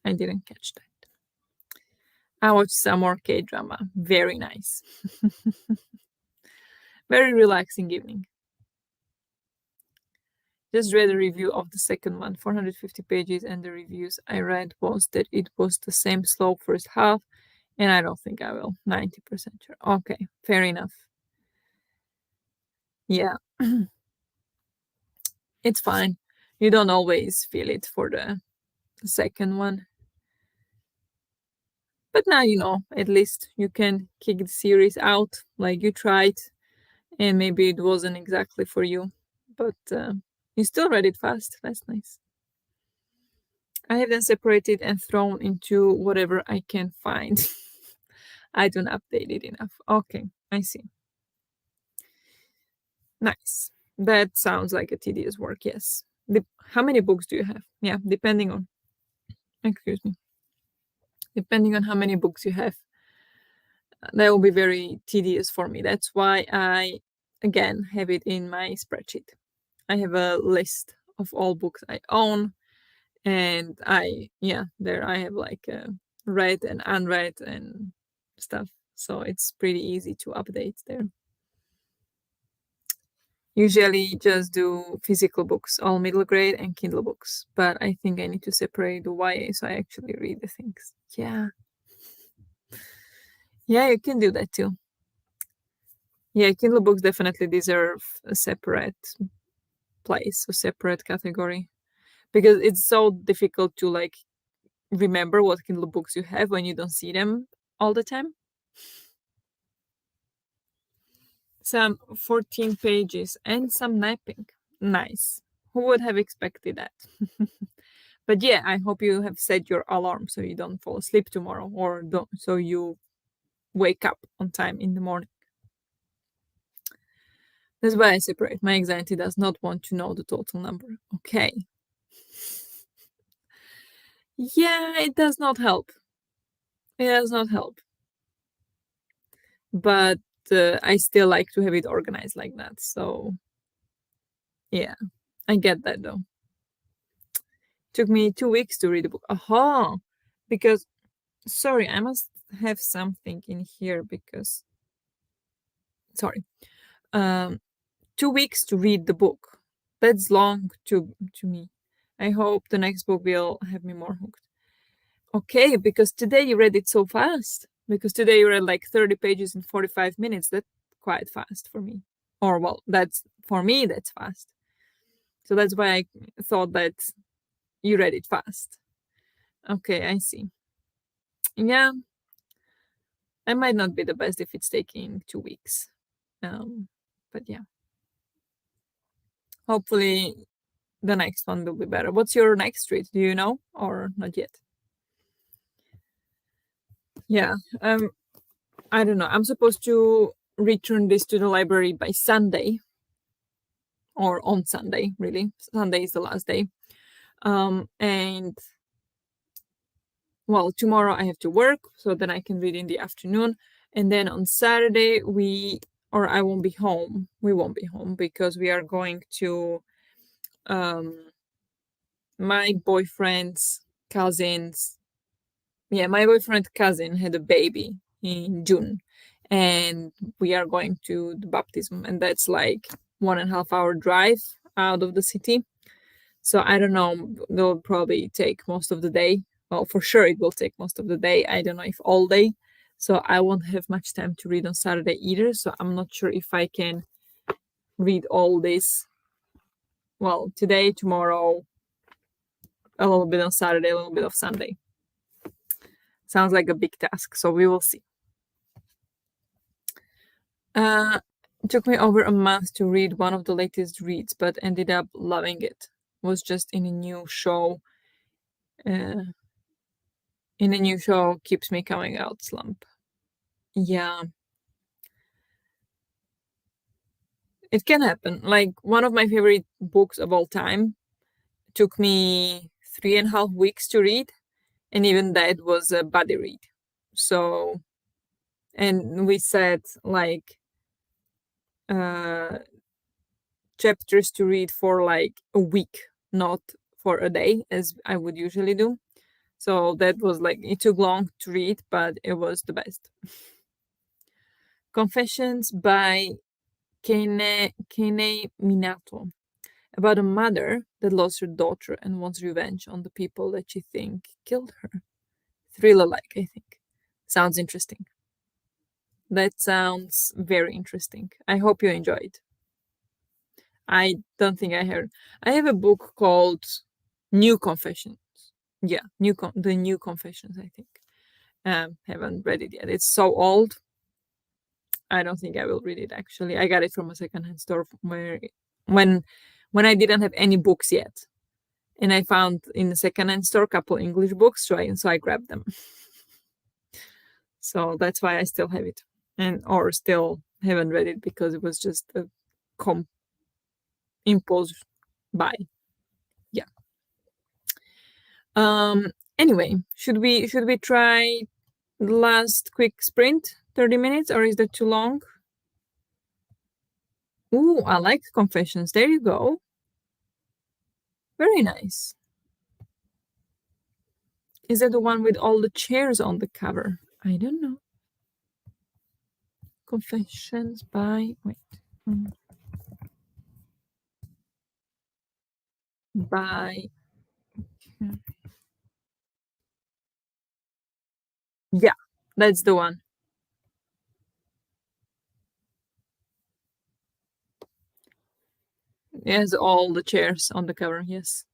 I didn't catch that. I watched some more K-drama. Very nice. Very relaxing evening. Just read a review of the second one, 450 pages, and the reviews I read was that it was the same slow first half, and I don't think I will. 90% sure. Okay, fair enough. Yeah. It's fine. You don't always feel it for the second one. But now you know, at least you can kick the series out like you tried, and maybe it wasn't exactly for you, but you still read it fast. That's nice. I have then separated and thrown into whatever I can find. I don't update it enough. Okay, I see. Nice. That sounds like a tedious work, yes. How many books do you have? Yeah, depending on, excuse me, depending on how many books you have, that will be very tedious for me. That's why I, again, have it in my spreadsheet. I have a list of all books I own, and there I have like read and unread and stuff. So it's pretty easy to update there. Usually just do physical books, all middle grade and Kindle books. But I think I need to separate the YA so I actually read the things. Yeah. Yeah, you can do that too. Yeah, Kindle books definitely deserve a separate place, a separate category. Because it's so difficult to like remember what Kindle books you have when you don't see them all the time. Some 14 pages and some napping. Nice. Who would have expected that? But yeah, I hope you have set your alarm so you don't fall asleep tomorrow or don't so you wake up on time in the morning. That's why I separate. My anxiety does not want to know the total number. Okay. Yeah, it does not help. It does not help. But I still like to have it organized like that. So yeah, I get that though. Took me 2 weeks to read the book. Aha! Because, sorry, I must have something in here because, sorry. 2 weeks to read the book. That's long to me. I hope the next book will have me more hooked. Okay, because today you read it so fast. Because today you read like 30 pages in 45 minutes. That's quite fast for me. Or, well, that's for me, that's fast. So that's why I thought that you read it fast. Okay, I see. Yeah, I might not be the best if it's taking 2 weeks. But yeah, hopefully the next one will be better. What's your next read? Do you know or not yet? Yeah, I don't know. I'm supposed to return this to the library by Sunday, or on Sunday, really. Sunday is the last day. And well, tomorrow I have to work, so then I can read in the afternoon. And then on Saturday, I won't be home. We won't be home because we are going to my boyfriend's cousin's. Yeah, my boyfriend's cousin had a baby in June, and we are going to the baptism, and that's like 1.5 hour drive out of the city. So I don't know, they'll probably take most of the day. Well, for sure it will take most of the day. I don't know if all day. So I won't have much time to read on Saturday either. So I'm not sure if I can read all this. Well, today, tomorrow, a little bit on Saturday, a little bit of Sunday. Sounds like a big task. So we will see. It took me over a month to read one of the latest reads, but ended up loving it. Was just in a new show. In a new show keeps me coming out slump. Yeah. It can happen. Like, one of my favorite books of all time took me 3.5 weeks to read, and even that was a buddy read. So, and we set like chapters to read for like a week, not for a day as I would usually do. So that was like, it took long to read, but it was the best. Confessions by Kene Minato, about a mother that lost her daughter and wants revenge on the people that she think killed her. Thriller-like, I think. Sounds interesting. That sounds very interesting. I hope you enjoyed. I don't think I heard. I have a book called New Confessions. Yeah, the New Confessions, I think. Haven't read it yet. It's so old. I don't think I will read it, actually. I got it from a secondhand store where when I didn't have any books yet. And I found in the secondhand store a couple English books, so I grabbed them. So that's why I still have it, or still haven't read it, because it was just a impulse buy. Yeah. Anyway, should we try the last quick sprint, 30 minutes, or is that too long? Ooh, I like Confessions. There you go. Very nice. Is that the one with all the chairs on the cover? I don't know. Confessions by, wait. By, yeah, that's the one. It has all the chairs on the cover, yes.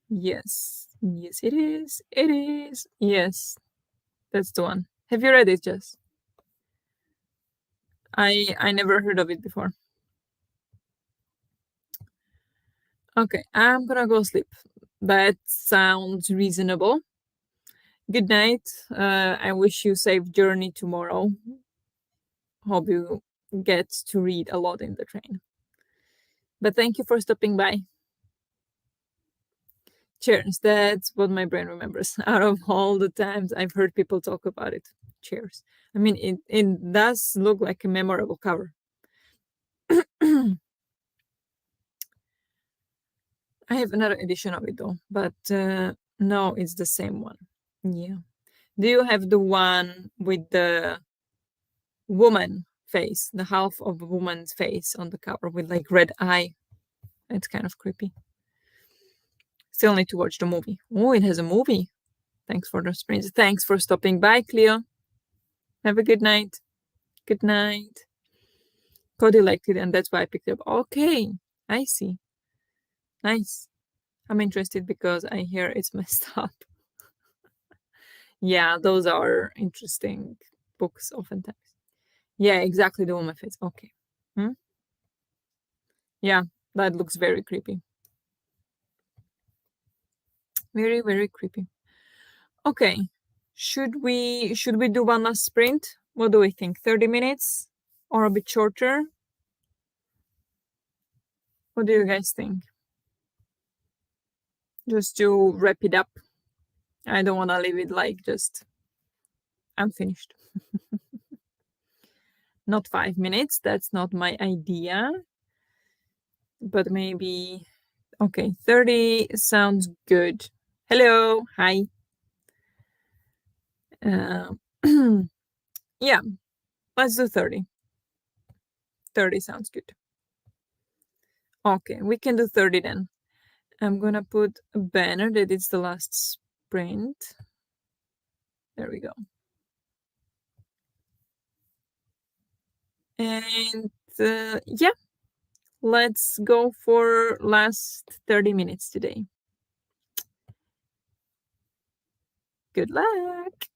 Yes. Yes, it is. It is. Yes. That's the one. Have you read it, Jess? I never heard of it before. Okay, I'm gonna go sleep. That sounds reasonable. Good night. I wish you safe journey tomorrow. Hope you get to read a lot in the train. But thank you for stopping by. Cheers. That's what my brain remembers out of all the times I've heard people talk about it. Cheers. I mean, it does look like a memorable cover. I have another edition of it though, but no, it's the same one. Yeah. Do you have the one with the woman face, the half of a woman's face on the cover with like red eye. It's kind of creepy. Still need to watch the movie. Oh, it has a movie. Thanks for the sprints. Thanks for stopping by, Cleo. Have a good night. Good night. Cody liked it, and that's why I picked it up. Okay, I see. Nice. I'm interested because I hear it's messed up. Yeah, those are interesting books oftentimes. Yeah, exactly the woman face. Okay. Hmm? Yeah, that looks very creepy. Very, very creepy. Okay. Should we do one last sprint? What do we think? 30 minutes or a bit shorter? What do you guys think? Just to wrap it up. I don't want to leave it like just unfinished. Not 5 minutes. That's not my idea. But maybe, okay, 30 sounds good. Hello. Hi. Uh, yeah, let's do 30. 30 sounds good. Okay, we can do 30 then. I'm gonna put a banner that it's the last sprint. There we go. And yeah, let's go for last 30 minutes today. Good luck.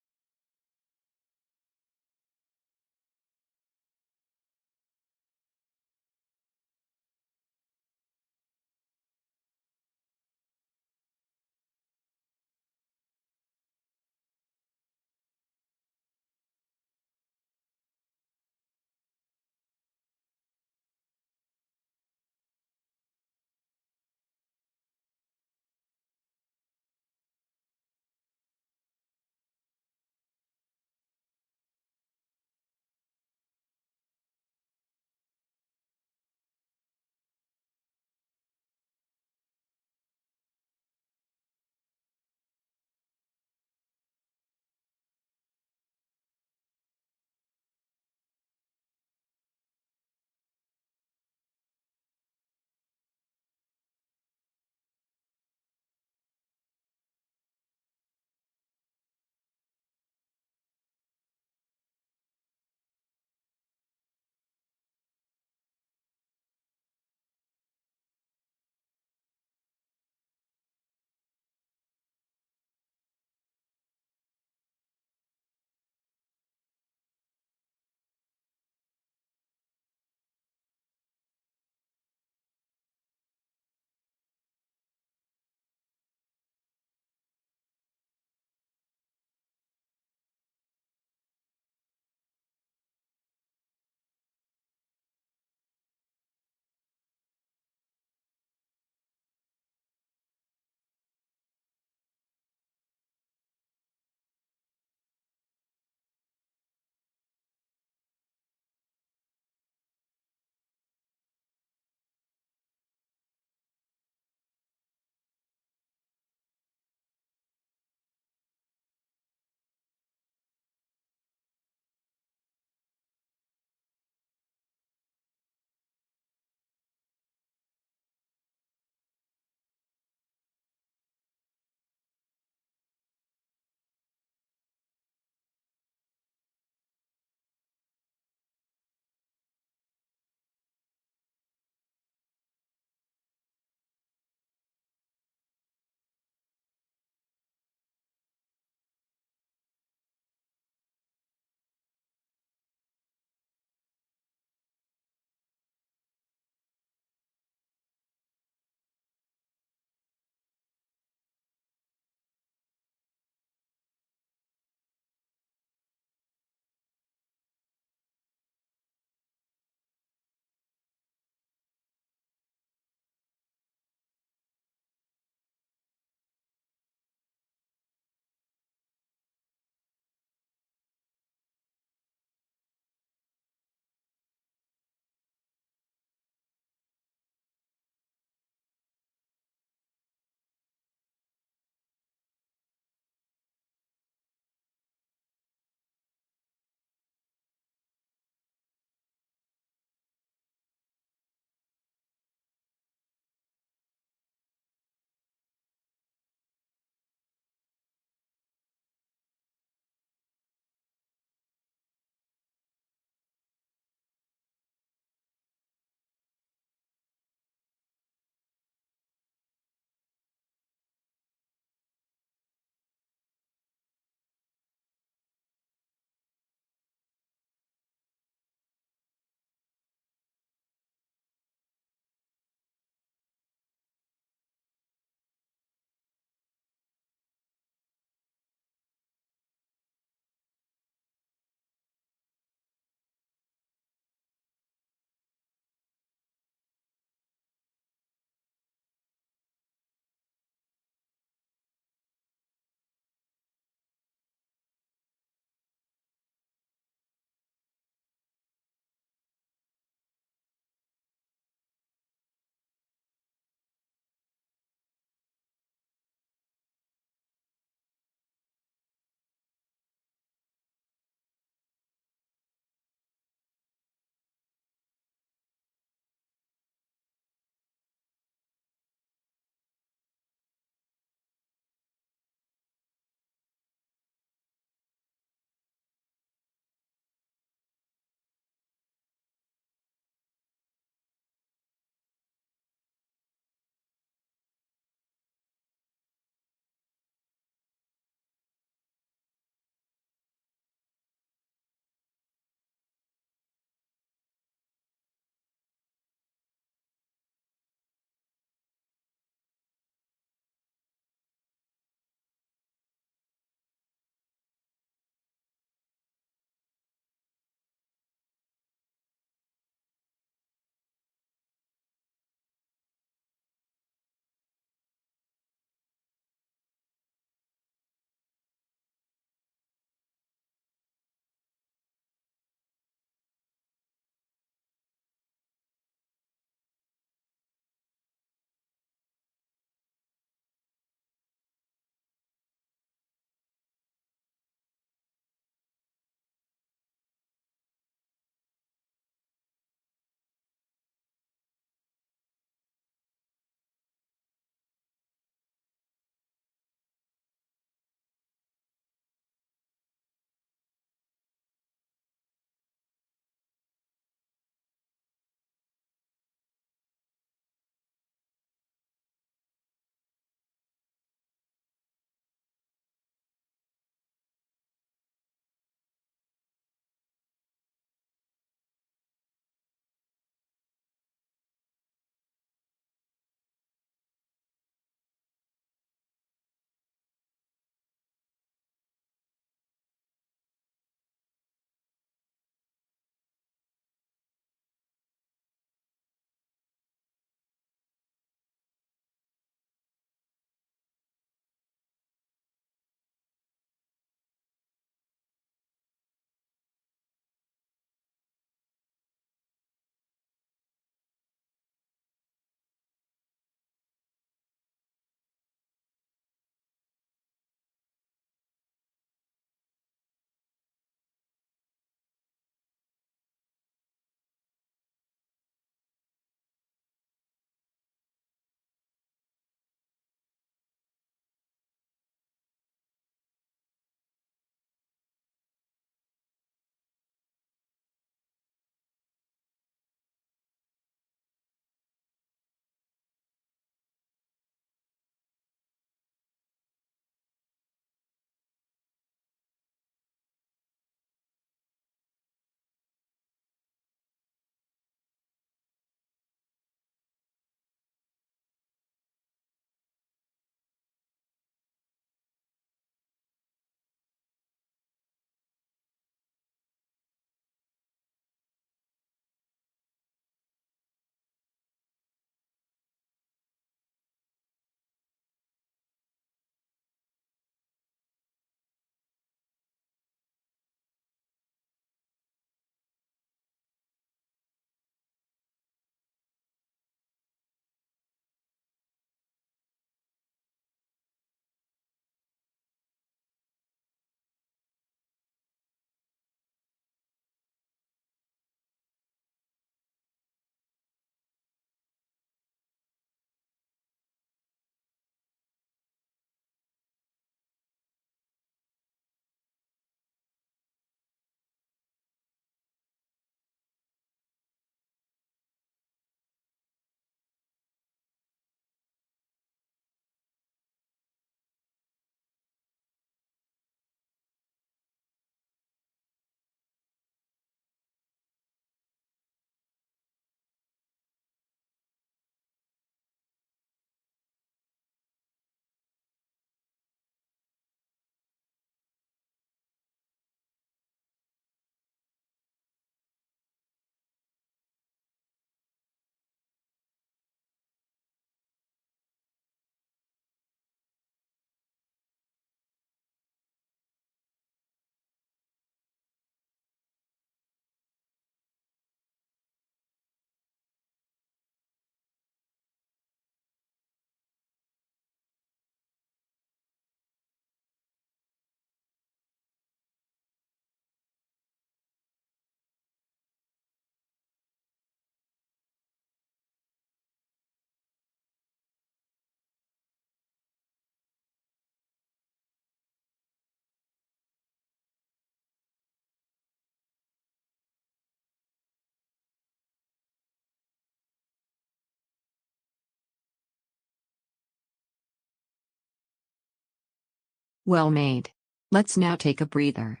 Well made. Let's now take a breather.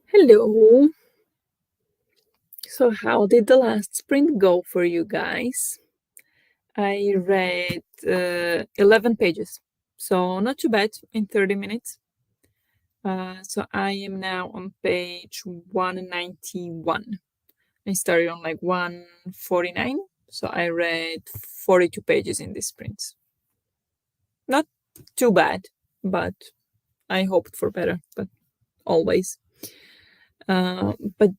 Hello. So, how did the last sprint go for you guys? I read 11 pages, so not too bad in 30 minutes. So, I am now on page 191. I started on like 149, so I read 42 pages in this sprint. Not too bad, but I hoped for better, but always. But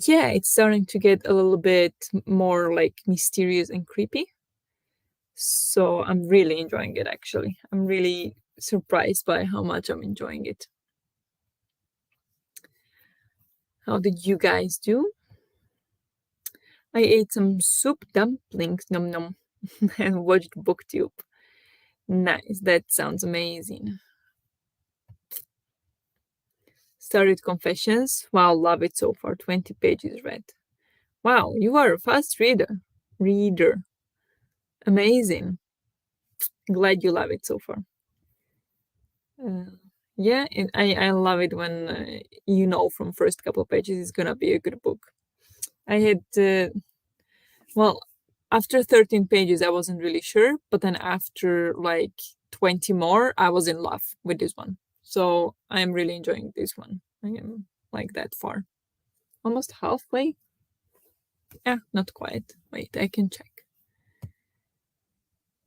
yeah, it's starting to get a little bit more like mysterious and creepy. So I'm really enjoying it actually. I'm really surprised by how much I'm enjoying it. How did you guys do? I ate some soup dumplings, num num, and watched booktube. Nice, that sounds amazing. Started confessions. Wow, love it so far. 20 pages read. Wow, you are a fast reader. Reader. Amazing. Glad you love it so far. Yeah, I love it when you know from first couple of pages it's gonna be a good book. I had well, after 13 pages I wasn't really sure, but then after like 20 more I was in love with this one. So I am really enjoying this one. I am like that far. Almost halfway. Yeah, not quite. Wait, I can check.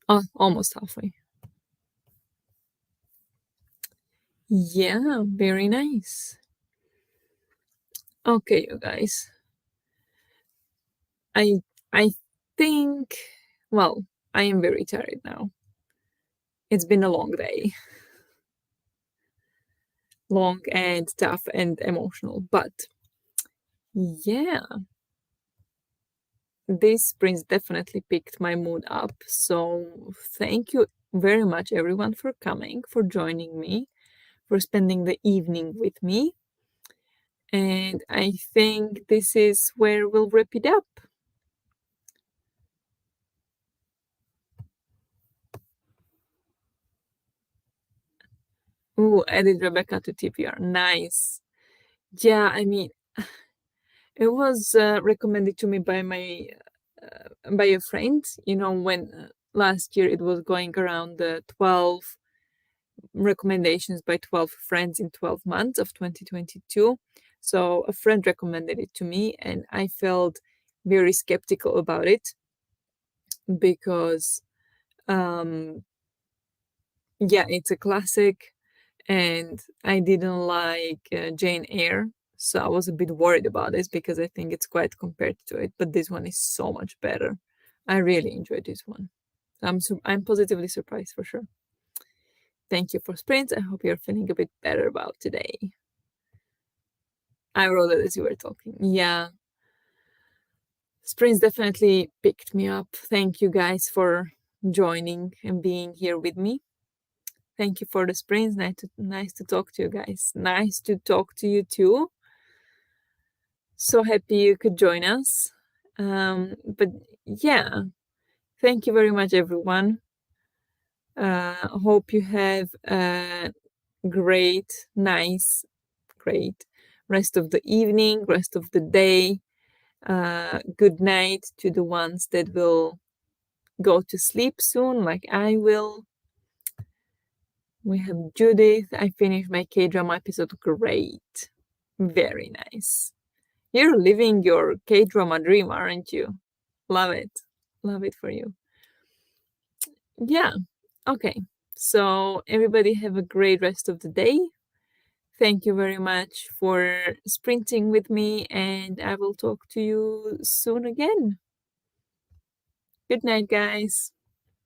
Oh, almost halfway. Yeah, very nice. Okay, you guys. I I think well, I am very tired now. It's been a long day. Long and tough and emotional. But yeah, this spring definitely picked my mood up. So thank you very much everyone for coming, for joining me, for spending the evening with me. And I think this is where we'll wrap it up. Ooh, added Rebecca to TPR. Nice. Yeah, I mean, it was recommended to me by a friend. You know, when last year it was going around the 12 recommendations by 12 friends in 12 months of 2022. So a friend recommended it to me, and I felt very skeptical about it because, um, yeah, it's a classic, and I didn't like Jane Eyre. So I was a bit worried about this because I think it's quite compared to it, but this one is so much better. I really enjoyed this one. I'm positively surprised for sure. Thank you for sprints. I hope you're feeling a bit better about today. I wrote it as you were talking. Yeah. Sprints definitely picked me up. Thank you guys for joining and being here with me. Thank you for the sprints. Nice to talk to you guys. Nice to talk to you too. So happy you could join us. But yeah, thank you very much, everyone. Hope you have a great rest of the evening, rest of the day. Good night to the ones that will go to sleep soon, like I will. We have Judith. I finished my K drama episode. Great. Very nice. You're living your K drama dream, aren't you? Love it. Love it for you. Yeah. Okay. So, everybody have a great rest of the day. Thank you very much for sprinting with me, and I will talk to you soon again. Good night, guys.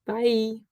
Bye.